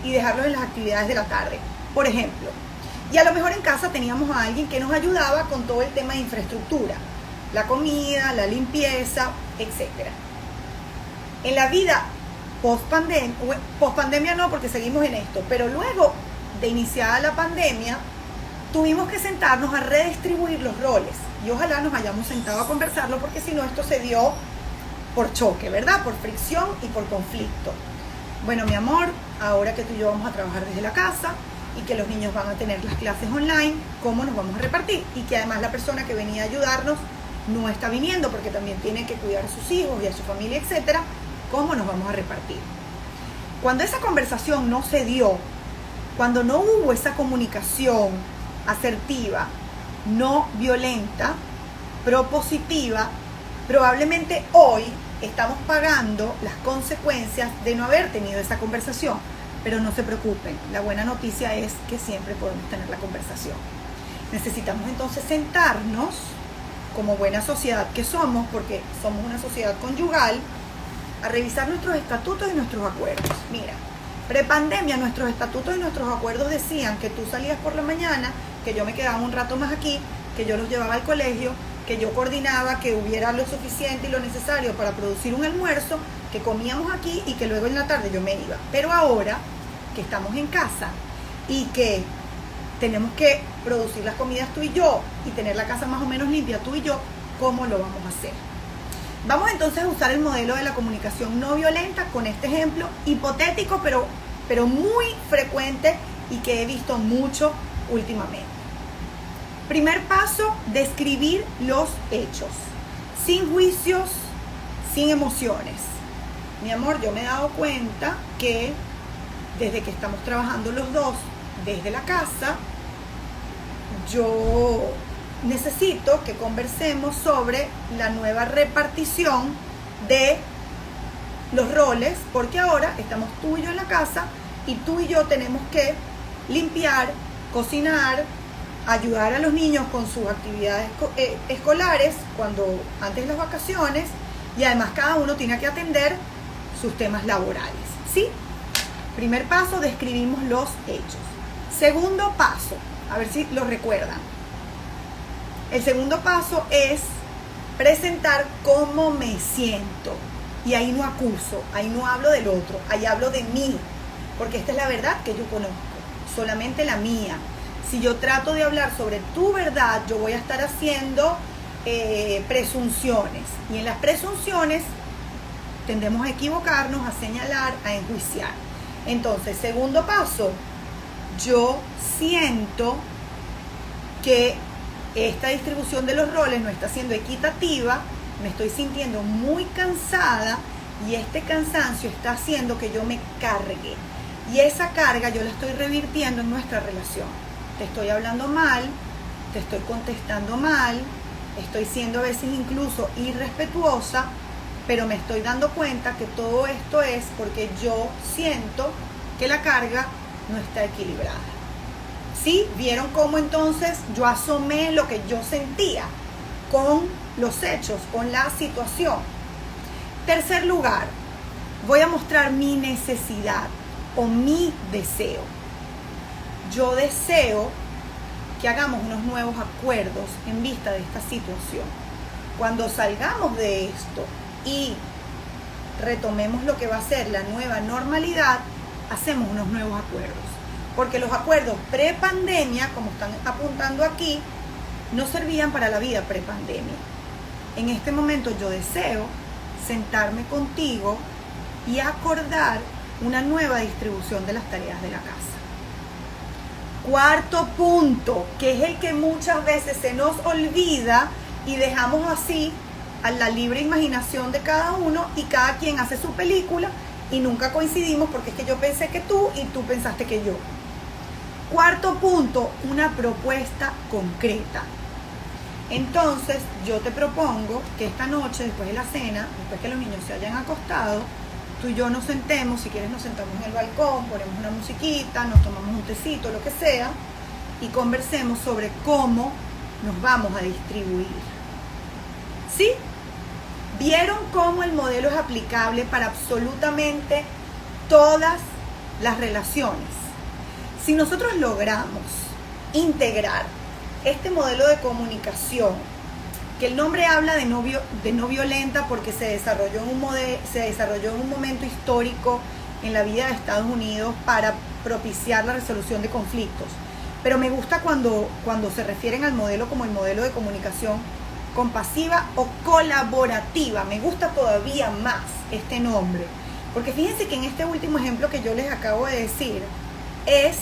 y dejarlos en las actividades de la tarde, por ejemplo. Y a lo mejor en casa teníamos a alguien que nos ayudaba con todo el tema de infraestructura, la comida, la limpieza, etc. En la vida post-pandemia no, porque seguimos en esto, pero luego de iniciada la pandemia, tuvimos que sentarnos a redistribuir los roles. Y ojalá nos hayamos sentado a conversarlo, porque si no, esto se dio por choque, ¿verdad? Por fricción y por conflicto. Bueno, mi amor, ahora que tú y yo vamos a trabajar desde la casa y que los niños van a tener las clases online, ¿cómo nos vamos a repartir? Y que además la persona que venía a ayudarnos no está viniendo porque también tiene que cuidar a sus hijos y a su familia, etcétera. ¿Cómo nos vamos a repartir? Cuando esa conversación no se dio, cuando no hubo esa comunicación asertiva, no violenta, propositiva, probablemente hoy estamos pagando las consecuencias de no haber tenido esa conversación. Pero no se preocupen, la buena noticia es que siempre podemos tener la conversación. Necesitamos entonces sentarnos como buena sociedad que somos, porque somos una sociedad conyugal, a revisar nuestros estatutos y nuestros acuerdos. Mira, prepandemia nuestros estatutos y nuestros acuerdos decían que tú salías por la mañana, que yo me quedaba un rato más aquí, que yo los llevaba al colegio, que yo coordinaba que hubiera lo suficiente y lo necesario para producir un almuerzo, que comíamos aquí y que luego en la tarde yo me iba. Pero ahora que estamos en casa y que tenemos que producir las comidas tú y yo y tener la casa más o menos limpia tú y yo, ¿cómo lo vamos a hacer? Vamos entonces a usar el modelo de la comunicación no violenta con este ejemplo hipotético, pero muy frecuente y que he visto mucho últimamente. Primer paso, describir los hechos, sin juicios, sin emociones. Mi amor, yo me he dado cuenta que desde que estamos trabajando los dos desde la casa, yo necesito que conversemos sobre la nueva repartición de los roles, porque ahora estamos tú y yo en la casa y tú y yo tenemos que limpiar, cocinar, ayudar a los niños con sus actividades escolares antes de las vacaciones, y además cada uno tiene que atender sus temas laborales, ¿sí? Primer paso, describimos los hechos. Segundo paso, a ver si lo recuerdan. El segundo paso es presentar cómo me siento. Y ahí no acuso, ahí no hablo del otro, ahí hablo de mí. Porque esta es la verdad que yo conozco, solamente la mía. Si yo trato de hablar sobre tu verdad, yo voy a estar haciendo presunciones. Y en las presunciones tendemos a equivocarnos, a señalar, a enjuiciar. Entonces, segundo paso, yo siento que esta distribución de los roles no está siendo equitativa, me estoy sintiendo muy cansada y este cansancio está haciendo que yo me cargue. Y esa carga yo la estoy revirtiendo en nuestra relación. Te estoy hablando mal, te estoy contestando mal, estoy siendo a veces incluso irrespetuosa, pero me estoy dando cuenta que todo esto es porque yo siento que la carga no está equilibrada. ¿Sí? ¿Vieron cómo entonces yo asomé lo que yo sentía con los hechos, con la situación? Tercer lugar, voy a mostrar mi necesidad o mi deseo. Yo deseo que hagamos unos nuevos acuerdos en vista de esta situación. Cuando salgamos de esto y retomemos lo que va a ser la nueva normalidad, hacemos unos nuevos acuerdos. Porque los acuerdos prepandemia, como están apuntando aquí, no servían para la vida prepandemia. En este momento yo deseo sentarme contigo y acordar una nueva distribución de las tareas de la casa. Cuarto punto, que es el que muchas veces se nos olvida y dejamos así a la libre imaginación de cada uno y cada quien hace su película y nunca coincidimos porque es que yo pensé que tú y tú pensaste que yo. Cuarto punto, una propuesta concreta. Entonces yo te propongo que esta noche, después de la cena, después que los niños se hayan acostado, tú y yo nos sentemos, si quieres nos sentamos en el balcón, ponemos una musiquita, nos tomamos un tecito, lo que sea, y conversemos sobre cómo nos vamos a distribuir. ¿Sí? ¿Vieron cómo el modelo es aplicable para absolutamente todas las relaciones? Si nosotros logramos integrar este modelo de comunicación, que el nombre habla de no violenta porque se desarrolló en un momento histórico en la vida de Estados Unidos para propiciar la resolución de conflictos. Pero me gusta cuando se refieren al modelo como el modelo de comunicación compasiva o colaborativa. Me gusta todavía más este nombre. Porque fíjense que en este último ejemplo que yo les acabo de decir, es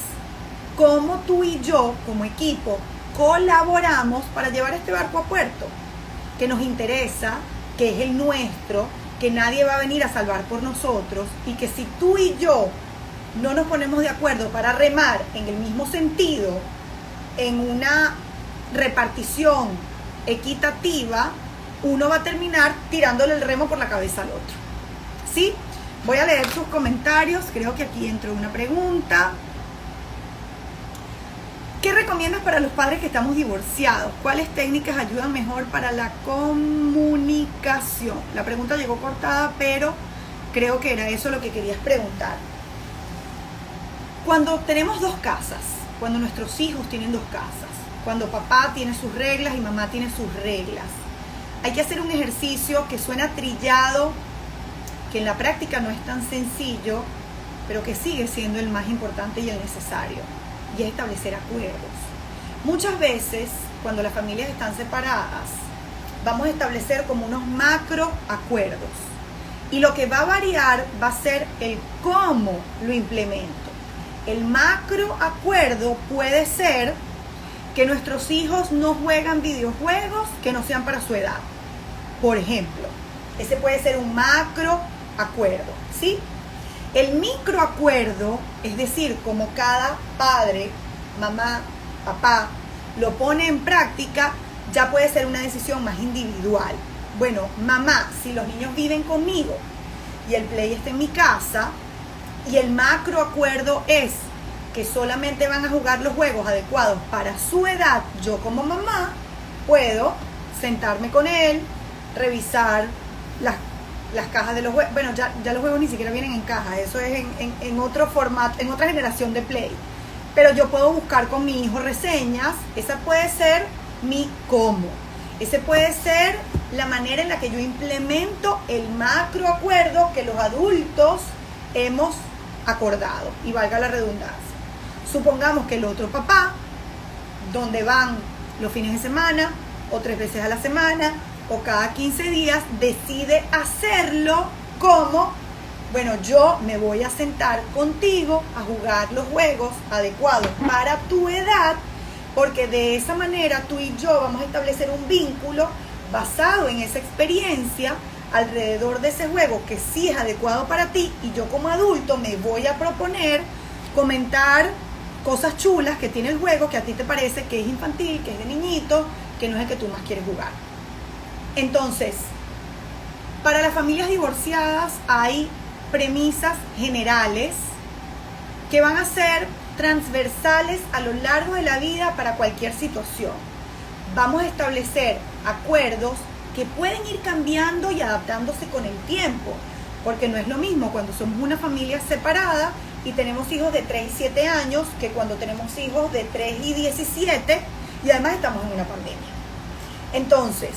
cómo tú y yo, como equipo, colaboramos para llevar este barco a puerto, que nos interesa, que es el nuestro, que nadie va a venir a salvar por nosotros, y que si tú y yo no nos ponemos de acuerdo para remar en el mismo sentido, en una repartición equitativa, uno va a terminar tirándole el remo por la cabeza al otro. ¿Sí? Voy a leer sus comentarios. Creo que aquí entró una pregunta. ¿Qué recomiendas para los padres que estamos divorciados? ¿Cuáles técnicas ayudan mejor para la comunicación? La pregunta llegó cortada, pero creo que era eso lo que querías preguntar. Cuando tenemos dos casas, cuando nuestros hijos tienen dos casas, cuando papá tiene sus reglas y mamá tiene sus reglas, hay que hacer un ejercicio que suena trillado, que en la práctica no es tan sencillo, pero que sigue siendo el más importante y el necesario, y es establecer acuerdos. Muchas veces, cuando las familias están separadas, vamos a establecer como unos macro acuerdos, y lo que va a variar va a ser el cómo lo implemento. El macro acuerdo puede ser que nuestros hijos no juegan videojuegos que no sean para su edad. Por ejemplo, ese puede ser un macro acuerdo, ¿sí? El microacuerdo, es decir, como cada padre, mamá, papá lo pone en práctica, ya puede ser una decisión más individual. Bueno, mamá, si los niños viven conmigo y el play está en mi casa, y el macroacuerdo es que solamente van a jugar los juegos adecuados para su edad, yo como mamá puedo sentarme con él, revisar las cajas de los juegos. Bueno, ya los juegos ni siquiera vienen en caja, eso es en otro formato, en otra generación de play. Pero yo puedo buscar con mi hijo reseñas. Esa puede ser mi cómo. Ese puede ser la manera en la que yo implemento el macroacuerdo que los adultos hemos acordado, y valga la redundancia. Supongamos que el otro papá, donde van los fines de semana, o 3 veces a la semana, o cada 15 días, decide hacerlo como, bueno, yo me voy a sentar contigo a jugar los juegos adecuados para tu edad, porque de esa manera tú y yo vamos a establecer un vínculo basado en esa experiencia alrededor de ese juego que sí es adecuado para ti, y yo como adulto me voy a proponer comentar cosas chulas que tiene el juego que a ti te parece que es infantil, que es de niñito, que no es el que tú más quieres jugar. Entonces, para las familias divorciadas hay premisas generales que van a ser transversales a lo largo de la vida para cualquier situación. Vamos a establecer acuerdos que pueden ir cambiando y adaptándose con el tiempo, porque no es lo mismo cuando somos una familia separada y tenemos hijos de 3 y 7 años que cuando tenemos hijos de 3 y 17, y además estamos en una pandemia. Entonces,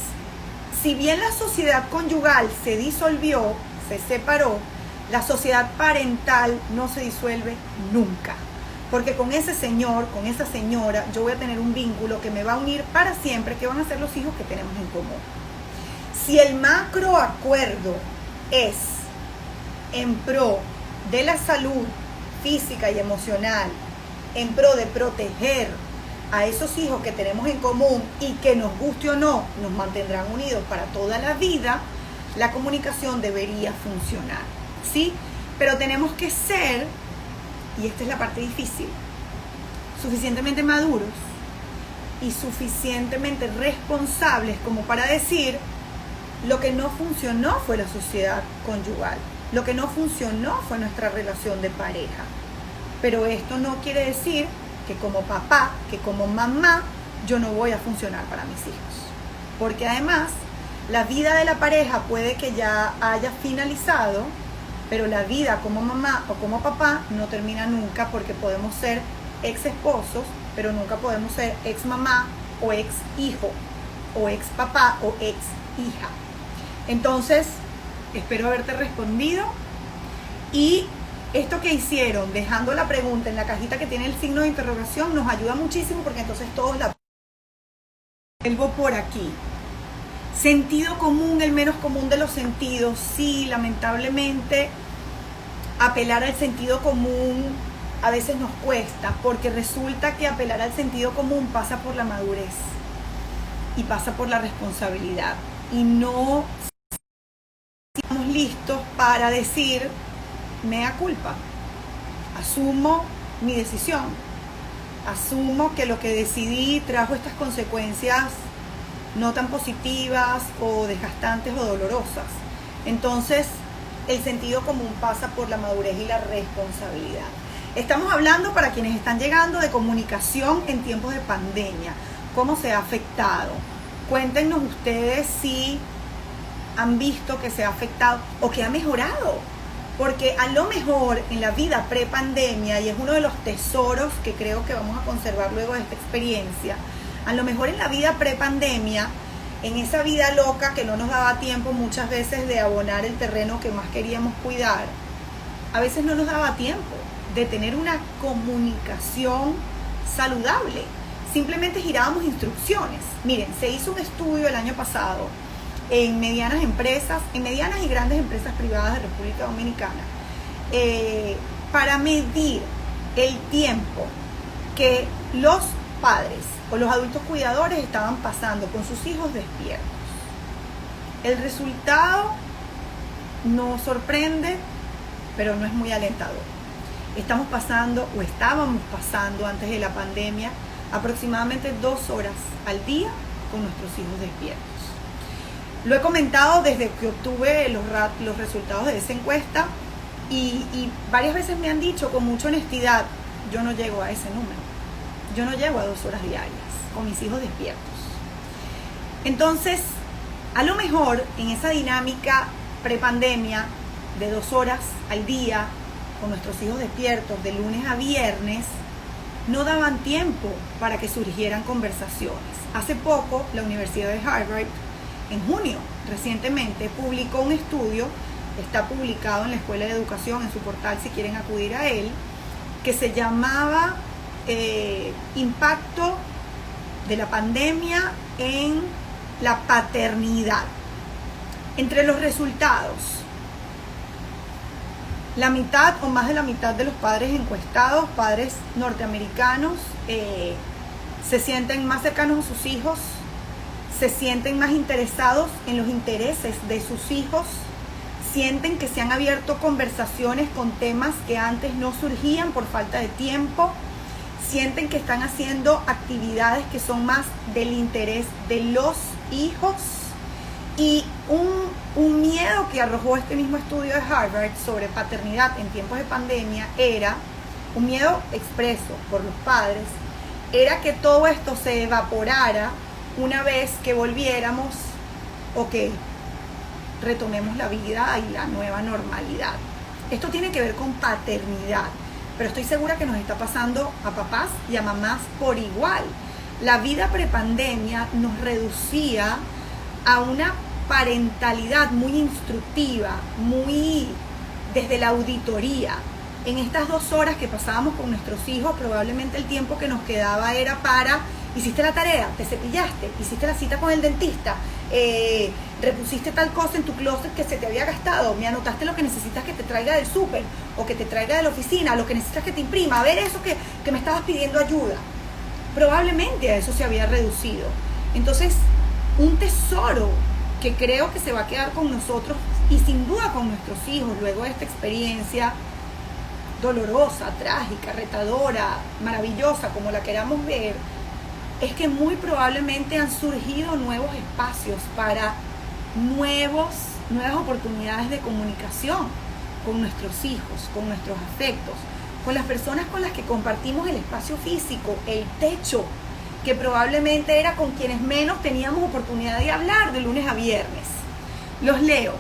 si bien la sociedad conyugal se disolvió, se separó, la sociedad parental no se disuelve nunca, porque con ese señor, con esa señora, yo voy a tener un vínculo que me va a unir para siempre, que van a ser los hijos que tenemos en común. Si el macroacuerdo es en pro de la salud física y emocional, en pro de proteger a esos hijos que tenemos en común y que nos guste o no, nos mantendrán unidos para toda la vida, la comunicación debería funcionar, ¿sí? Pero tenemos que ser, y esta es la parte difícil, suficientemente maduros y suficientemente responsables como para decir: lo que no funcionó fue la sociedad conyugal. Lo que no funcionó fue nuestra relación de pareja. Pero esto no quiere decir que como papá, que como mamá, yo no voy a funcionar para mis hijos. Porque además, la vida de la pareja puede que ya haya finalizado, pero la vida como mamá o como papá no termina nunca, porque podemos ser ex esposos, pero nunca podemos ser ex mamá o ex hijo, o ex papá o ex hija. Entonces, espero haberte respondido. Y esto que hicieron, dejando la pregunta en la cajita que tiene el signo de interrogación, nos ayuda muchísimo, porque entonces todos la vuelvo por aquí. Sentido común, el menos común de los sentidos. Sí, lamentablemente, apelar al sentido común a veces nos cuesta, porque resulta que apelar al sentido común pasa por la madurez y pasa por la responsabilidad. Y no estamos listos para decir, mea culpa, asumo mi decisión, asumo que lo que decidí trajo estas consecuencias no tan positivas o desgastantes o dolorosas. Entonces, el sentido común pasa por la madurez y la responsabilidad. Estamos hablando, para quienes están llegando, de comunicación en tiempos de pandemia. ¿Cómo se ha afectado? Cuéntenos ustedes si han visto que se ha afectado o que ha mejorado. Porque a lo mejor en la vida pre-pandemia, y es uno de los tesoros que creo que vamos a conservar luego de esta experiencia, a lo mejor en la vida pre-pandemia, en esa vida loca que no nos daba tiempo muchas veces de abonar el terreno que más queríamos cuidar, a veces no nos daba tiempo de tener una comunicación saludable. Simplemente girábamos instrucciones. Miren, se hizo un estudio el año pasado en medianas y grandes empresas privadas de República Dominicana, para medir el tiempo que los padres o los adultos cuidadores estaban pasando con sus hijos despiertos. El resultado nos sorprende, pero no es muy alentador. Estábamos pasando antes de la pandemia aproximadamente 2 horas al día con nuestros hijos despiertos. Lo he comentado desde que obtuve los resultados de esa encuesta, y varias veces me han dicho con mucha honestidad, yo no llego a ese número. Yo no llego a 2 horas diarias con mis hijos despiertos. Entonces, a lo mejor en esa dinámica prepandemia de 2 horas al día con nuestros hijos despiertos de lunes a viernes, no daban tiempo para que surgieran conversaciones. Hace poco, la Universidad de Harvard, en junio, recientemente, publicó un estudio, está publicado en la Escuela de Educación, en su portal si quieren acudir a él, que se llamaba Impacto de la pandemia en la paternidad. Entre los resultados, la mitad o más de la mitad de los padres encuestados, padres norteamericanos, se sienten más cercanos a sus hijos, se sienten más interesados en los intereses de sus hijos, sienten que se han abierto conversaciones con temas que antes no surgían por falta de tiempo, sienten que están haciendo actividades que son más del interés de los hijos. Y un miedo que arrojó este mismo estudio de Harvard sobre paternidad en tiempos de pandemia era, un miedo expreso por los padres, era que todo esto se evaporara una vez que volviéramos o que retomemos la vida y la nueva normalidad. Esto tiene que ver con paternidad, pero estoy segura que nos está pasando a papás y a mamás por igual. La vida prepandemia nos reducía a una parentalidad muy instructiva, muy desde la auditoría. En estas 2 horas que pasábamos con nuestros hijos, probablemente el tiempo que nos quedaba era para: hiciste la tarea, te cepillaste, hiciste la cita con el dentista, repusiste tal cosa en tu closet que se te había gastado, me anotaste lo que necesitas que te traiga del súper o que te traiga de la oficina, lo que necesitas que te imprima, a ver eso que me estabas pidiendo ayuda. Probablemente a eso se había reducido. Entonces, un tesoro que creo que se va a quedar con nosotros y sin duda con nuestros hijos luego de esta experiencia dolorosa, trágica, retadora, maravillosa, como la queramos ver, es que muy probablemente han surgido nuevos espacios para nuevas oportunidades de comunicación. con nuestros hijos, con nuestros afectos, con las personas con las que compartimos el espacio físico, el techo, que probablemente era con quienes menos teníamos oportunidad de hablar de lunes a viernes. Los leo.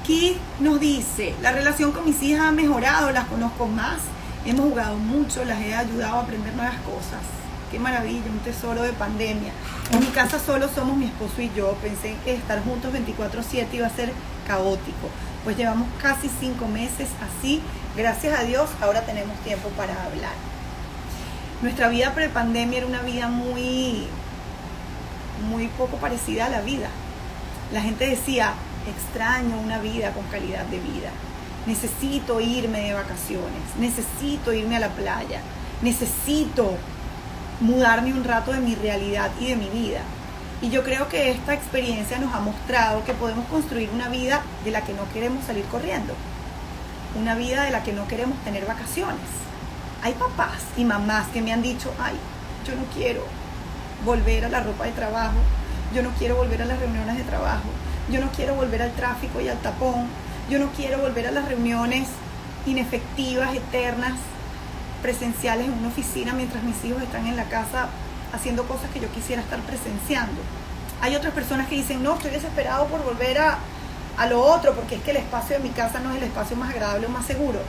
Keith nos dice: la relación con mis hijas ha mejorado, las conozco más, hemos jugado mucho, las he ayudado a aprender nuevas cosas. Qué maravilla, un tesoro de pandemia. En mi casa solo somos mi esposo y yo. Pensé que estar juntos 24/7 iba a ser caótico. Pues llevamos casi 5 meses así. Gracias a Dios, ahora tenemos tiempo para hablar. Nuestra vida pre-pandemia era una vida muy poco parecida a la vida. La gente decía: extraño una vida con calidad de vida. Necesito irme de vacaciones. Necesito irme a la playa. Necesito mudarme un rato de mi realidad y de mi vida. Y yo creo que esta experiencia nos ha mostrado que podemos construir una vida de la que no queremos salir corriendo, una vida de la que no queremos tener vacaciones. Hay papás y mamás que me han dicho: ay, yo no quiero volver a la ropa de trabajo, yo no quiero volver a las reuniones de trabajo, yo no quiero volver al tráfico y al tapón, yo no quiero volver a las reuniones inefectivas, eternas, presenciales en una oficina mientras mis hijos están en la casa haciendo cosas que yo quisiera estar presenciando. Hay otras personas que dicen: no, estoy desesperado por volver a lo otro, porque es que el espacio de mi casa no es el espacio más agradable o más seguro.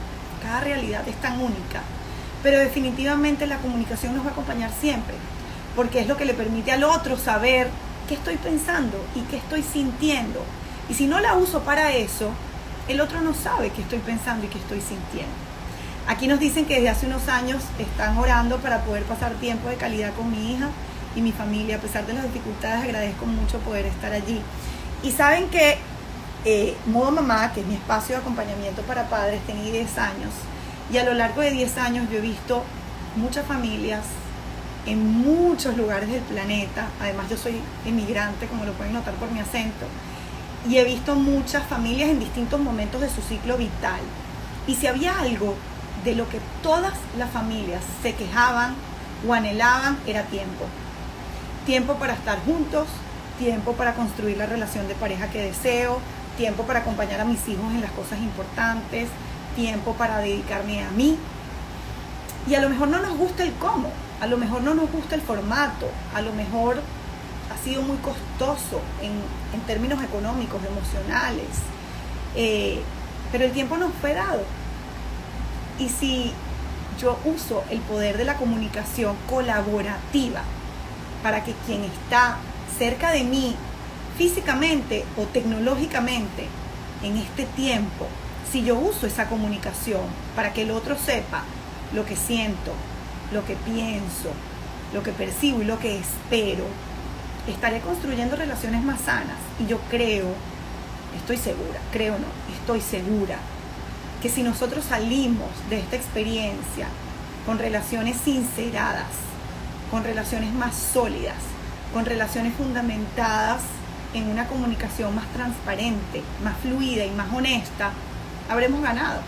Cada realidad es tan única, pero definitivamente la comunicación nos va a acompañar siempre, porque es lo que le permite al otro saber qué estoy pensando y qué estoy sintiendo. Y si no la uso para eso, el otro no sabe qué estoy pensando y qué estoy sintiendo. Aquí nos dicen que desde hace unos años están orando para poder pasar tiempo de calidad con mi hija y mi familia. A pesar de las dificultades, agradezco mucho poder estar allí. Y saben que Modo Mamá, que es mi espacio de acompañamiento para padres, tenía 10 años. Y a lo largo de 10 años yo he visto muchas familias en muchos lugares del planeta. Además, yo soy emigrante, como lo pueden notar por mi acento. Y he visto muchas familias en distintos momentos de su ciclo vital. Y si había algo de lo que todas las familias se quejaban o anhelaban, era tiempo. Tiempo para estar juntos, tiempo para construir la relación de pareja que deseo, tiempo para acompañar a mis hijos en las cosas importantes, tiempo para dedicarme a mí. Y a lo mejor no nos gusta el cómo, a lo mejor no nos gusta el formato, a lo mejor ha sido muy costoso en términos económicos, emocionales, pero el tiempo nos fue dado. Y si yo uso el poder de la comunicación colaborativa para que quien está cerca de mí físicamente o tecnológicamente en este tiempo, si yo uso esa comunicación para que el otro sepa lo que siento, lo que pienso, lo que percibo y lo que espero, estaré construyendo relaciones más sanas. Y yo estoy segura que si nosotros salimos de esta experiencia con relaciones sinceradas, con relaciones más sólidas, con relaciones fundamentadas en una comunicación más transparente, más fluida y más honesta, habremos ganado.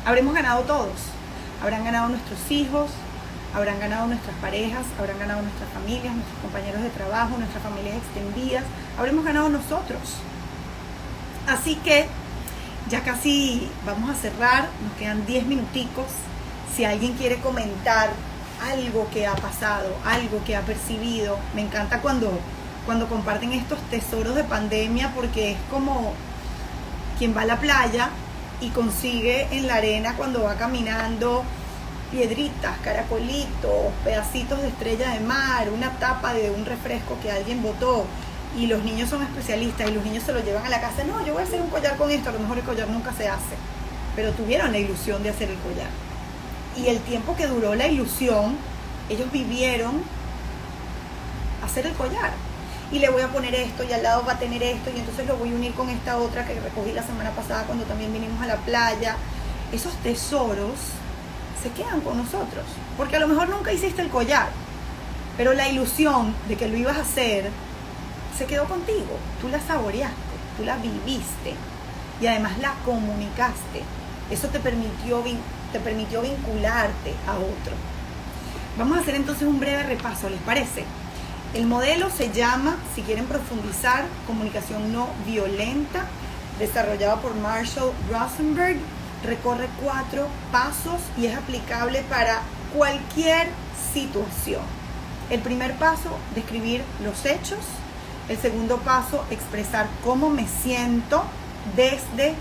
Habremos ganado todos. Habrán ganado nuestros hijos, habrán ganado nuestras parejas, habrán ganado nuestras familias, nuestros compañeros de trabajo, nuestras familias extendidas, habremos ganado nosotros. Así que ya casi vamos a cerrar, nos quedan 10 minuticos. Si alguien quiere comentar algo que ha pasado, algo que ha percibido, me encanta cuando comparten estos tesoros de pandemia, porque es como quien va a la playa y consigue en la arena, cuando va caminando, piedritas, caracolitos, pedacitos de estrella de mar, una tapa de un refresco que alguien botó. Y los niños son especialistas y los niños se lo llevan a la casa. No, yo voy a hacer un collar con esto. A lo mejor el collar nunca se hace, pero tuvieron la ilusión de hacer el collar. Y el tiempo que duró la ilusión, ellos vivieron hacer el collar. Y le voy a poner esto y al lado va a tener esto y entonces lo voy a unir con esta otra que recogí la semana pasada cuando también vinimos a la playa. Esos tesoros se quedan con nosotros, porque a lo mejor nunca hiciste el collar, pero la ilusión de que lo ibas a hacer se quedó contigo. Tú la saboreaste, tú la viviste y además la comunicaste. Eso te permitió vincularte a otro. Vamos a hacer entonces un breve repaso, ¿les parece? El modelo se llama, si quieren profundizar, comunicación no violenta, desarrollado por Marshall Rosenberg. Recorre 4 pasos y es aplicable para cualquier situación. El primer paso, describir los hechos. El segundo paso, expresar cómo me siento desde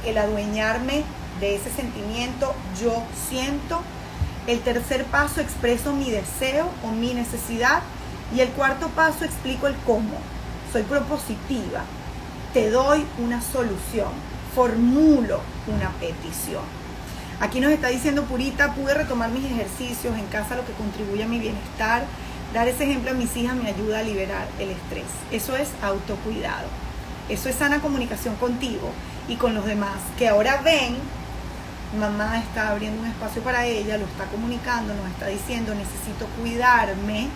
el adueñarme de ese sentimiento, yo siento. El tercer paso, expreso mi deseo o mi necesidad. Y el cuarto paso, explico el cómo. Soy propositiva, te doy una solución, formulo una petición. Aquí nos está diciendo Purita, pude retomar mis ejercicios en casa, lo que contribuye a mi bienestar. Dar ese ejemplo a mis hijas me ayuda a liberar el estrés. Eso es autocuidado. Eso es sana comunicación contigo y con los demás, que ahora ven, mamá está abriendo un espacio para ella, lo está comunicando, nos está diciendo necesito cuidarme,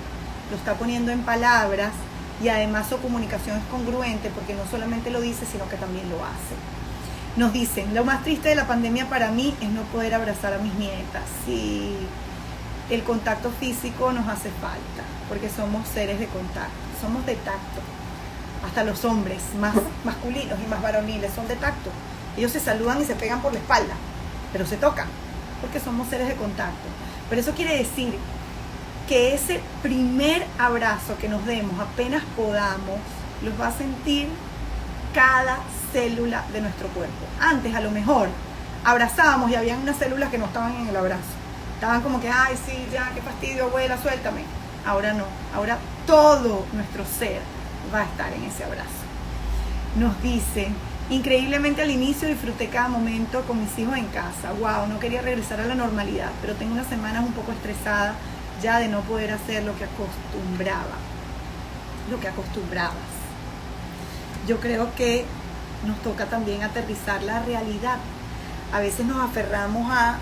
lo está poniendo en palabras y además su comunicación es congruente porque no solamente lo dice, sino que también lo hace. Nos dicen, lo más triste de la pandemia para mí es no poder abrazar a mis nietas. Sí, el contacto físico nos hace falta porque somos seres de contacto, somos de tacto. Hasta los hombres más masculinos y más varoniles son de tacto. Ellos se saludan y se pegan por la espalda, pero se tocan porque somos seres de contacto. Pero eso quiere decir que ese primer abrazo que nos demos apenas podamos, los va a sentir cada célula de nuestro cuerpo. Antes a lo mejor abrazábamos y habían unas células que no estaban en el abrazo. Estaban como que, ay sí, ya, qué fastidio, abuela, suéltame. Ahora no, ahora todo nuestro ser va a estar en ese abrazo. Nos dicen, increíblemente al inicio disfruté cada momento con mis hijos en casa. Wow, no quería regresar a la normalidad, pero tengo unas semanas un poco estresada ya de no poder hacer lo que acostumbrabas. Yo creo que nos toca también aterrizar la realidad. A veces nos aferramos a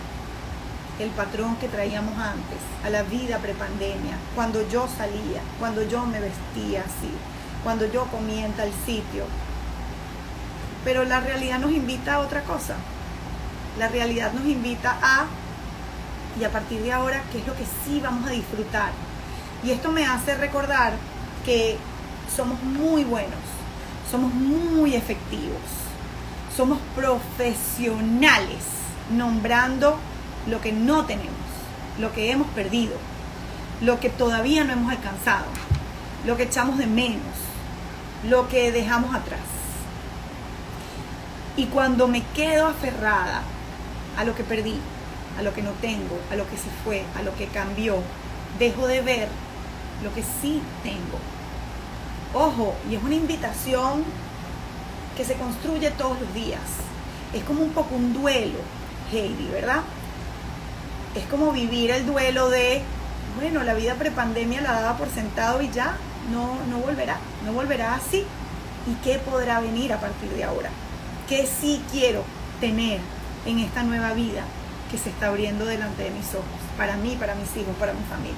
el patrón que traíamos antes, a la vida prepandemia, cuando yo salía, cuando yo me vestía así, cuando yo comía en tal sitio. Pero la realidad nos invita a otra cosa. La realidad nos invita a, y a partir de ahora, ¿qué es lo que sí vamos a disfrutar? Y esto me hace recordar que somos muy buenos, somos muy efectivos, somos profesionales nombrando lo que no tenemos, lo que hemos perdido, lo que todavía no hemos alcanzado, lo que echamos de menos, lo que dejamos atrás. Y cuando me quedo aferrada a lo que perdí, a lo que no tengo, a lo que se fue, a lo que cambió, dejo de ver lo que sí tengo. Ojo, y es una invitación que se construye todos los días. Es como un poco un duelo, Heidi, ¿verdad? Es como vivir el duelo de, bueno, la vida prepandemia la daba por sentado y ya no volverá así. ¿Y qué podrá venir a partir de ahora? ¿Qué sí quiero tener en esta nueva vida que se está abriendo delante de mis ojos? Para mí, para mis hijos, para mi familia.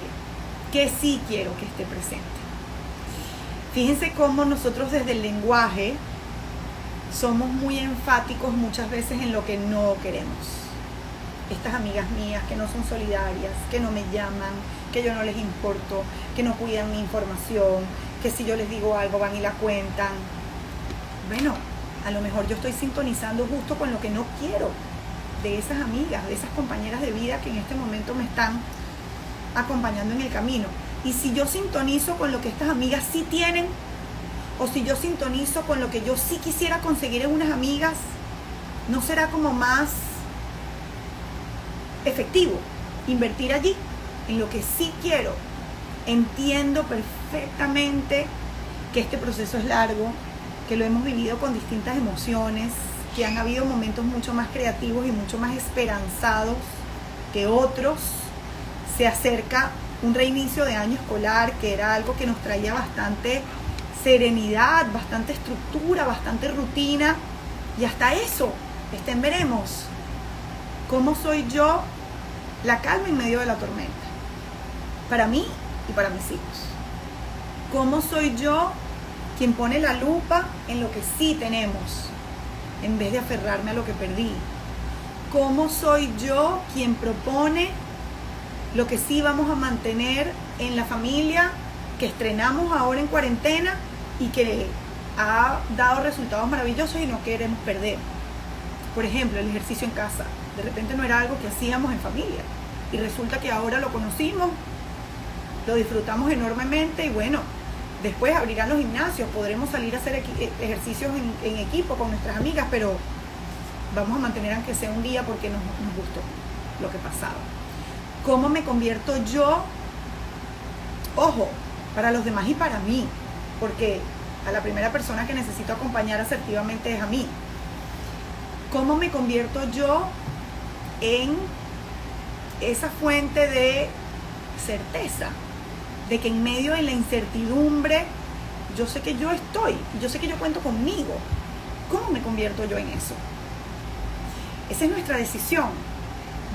¿Qué sí quiero que esté presente? Fíjense cómo nosotros desde el lenguaje somos muy enfáticos muchas veces en lo que no queremos. Estas amigas mías que no son solidarias, que no me llaman, que yo no les importo, que no cuidan mi información, que si yo les digo algo van y la cuentan. Bueno, a lo mejor yo estoy sintonizando justo con lo que no quiero de esas amigas, de esas compañeras de vida que en este momento me están acompañando en el camino. Y si yo sintonizo con lo que estas amigas sí tienen, o si yo sintonizo con lo que yo sí quisiera conseguir en unas amigas, ¿no será como más efectivo invertir allí, en lo que sí quiero? Entiendo perfectamente que este proceso es largo, que lo hemos vivido con distintas emociones, que han habido momentos mucho más creativos y mucho más esperanzados que otros. Se acerca un reinicio de año escolar, que era algo que nos traía bastante serenidad, bastante estructura, bastante rutina, y hasta eso, veremos cómo soy yo la calma en medio de la tormenta, para mí y para mis hijos. Cómo soy yo quien pone la lupa en lo que sí tenemos, en vez de aferrarme a lo que perdí. Cómo soy yo quien propone lo que sí vamos a mantener en la familia, que estrenamos ahora en cuarentena y que ha dado resultados maravillosos y no queremos perder. Por ejemplo, el ejercicio en casa. De repente no era algo que hacíamos en familia y resulta que ahora lo conocimos, lo disfrutamos enormemente y bueno, después abrirán los gimnasios, podremos salir a hacer ejercicios en equipo con nuestras amigas, pero vamos a mantener aunque sea un día porque nos gustó lo que pasaba. ¿Cómo me convierto yo? Ojo, para los demás y para mí, porque a la primera persona que necesito acompañar asertivamente es a mí. ¿Cómo me convierto yo en esa fuente de certeza? De que en medio de la incertidumbre, yo sé que yo estoy, yo sé que yo cuento conmigo. ¿Cómo me convierto yo en eso? Esa es nuestra decisión.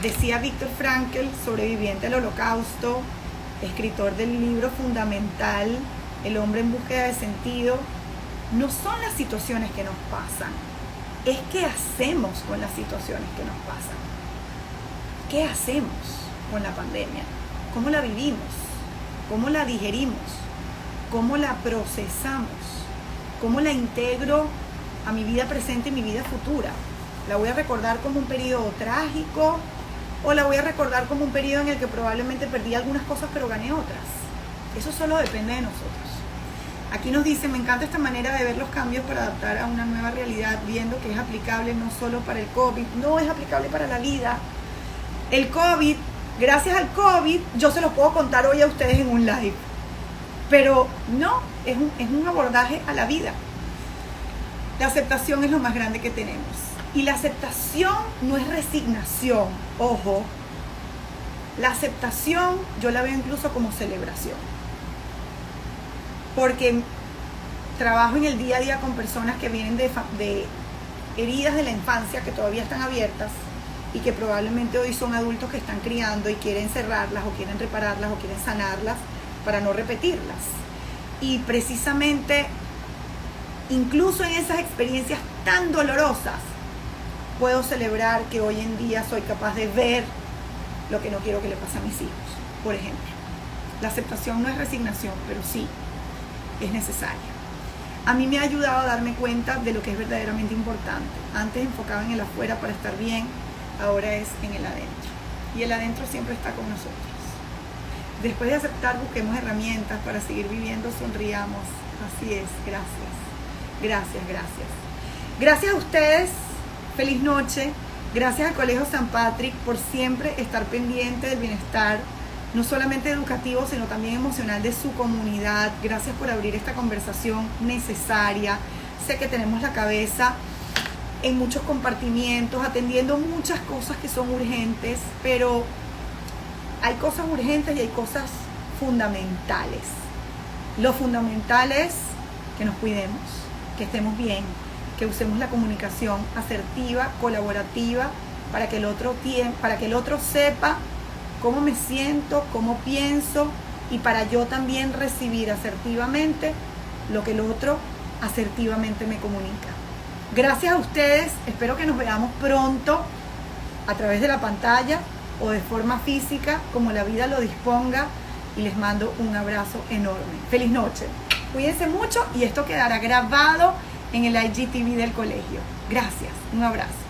Decía Viktor Frankl, sobreviviente al Holocausto, escritor del libro fundamental, El hombre en búsqueda de sentido. No son las situaciones que nos pasan, es qué hacemos con las situaciones que nos pasan. ¿Qué hacemos con la pandemia? ¿Cómo la vivimos? ¿Cómo la digerimos? ¿Cómo la procesamos? ¿Cómo la integro a mi vida presente y mi vida futura? ¿La voy a recordar como un periodo trágico o la voy a recordar como un periodo en el que probablemente perdí algunas cosas pero gané otras? Eso solo depende de nosotros. Aquí nos dice, me encanta esta manera de ver los cambios para adaptar a una nueva realidad, viendo que es aplicable no solo para el COVID, no es aplicable para la vida. El COVID, gracias al COVID, yo se los puedo contar hoy a ustedes en un live. Pero no, es un abordaje a la vida. La aceptación es lo más grande que tenemos. Y la aceptación no es resignación, ojo. La aceptación yo la veo incluso como celebración. Porque trabajo en el día a día con personas que vienen de heridas de la infancia que todavía están abiertas y que probablemente hoy son adultos que están criando y quieren cerrarlas o quieren repararlas o quieren sanarlas para no repetirlas. Y precisamente, incluso en esas experiencias tan dolorosas, puedo celebrar que hoy en día soy capaz de ver lo que no quiero que le pase a mis hijos, por ejemplo. La aceptación no es resignación, pero sí es necesaria. A mí me ha ayudado a darme cuenta de lo que es verdaderamente importante. Antes enfocaba en el afuera para estar bien, ahora es en el adentro. Y el adentro siempre está con nosotros. Después de aceptar, busquemos herramientas para seguir viviendo, sonriamos. Así es, gracias. Gracias, gracias. Gracias a ustedes, feliz noche. Gracias al Colegio San Patrick por siempre estar pendiente del bienestar, no solamente educativo, sino también emocional de su comunidad. Gracias por abrir esta conversación necesaria. Sé que tenemos la cabeza en muchos compartimientos, atendiendo muchas cosas que son urgentes, pero hay cosas urgentes y hay cosas fundamentales. Lo fundamental es que nos cuidemos, que estemos bien, que usemos la comunicación asertiva, colaborativa, para que el otro sepa cómo me siento, cómo pienso, y para yo también recibir asertivamente lo que el otro asertivamente me comunica. Gracias a ustedes, espero que nos veamos pronto a través de la pantalla o de forma física, como la vida lo disponga, y les mando un abrazo enorme. Feliz noche. Cuídense mucho y esto quedará grabado en el IGTV del colegio. Gracias, un abrazo.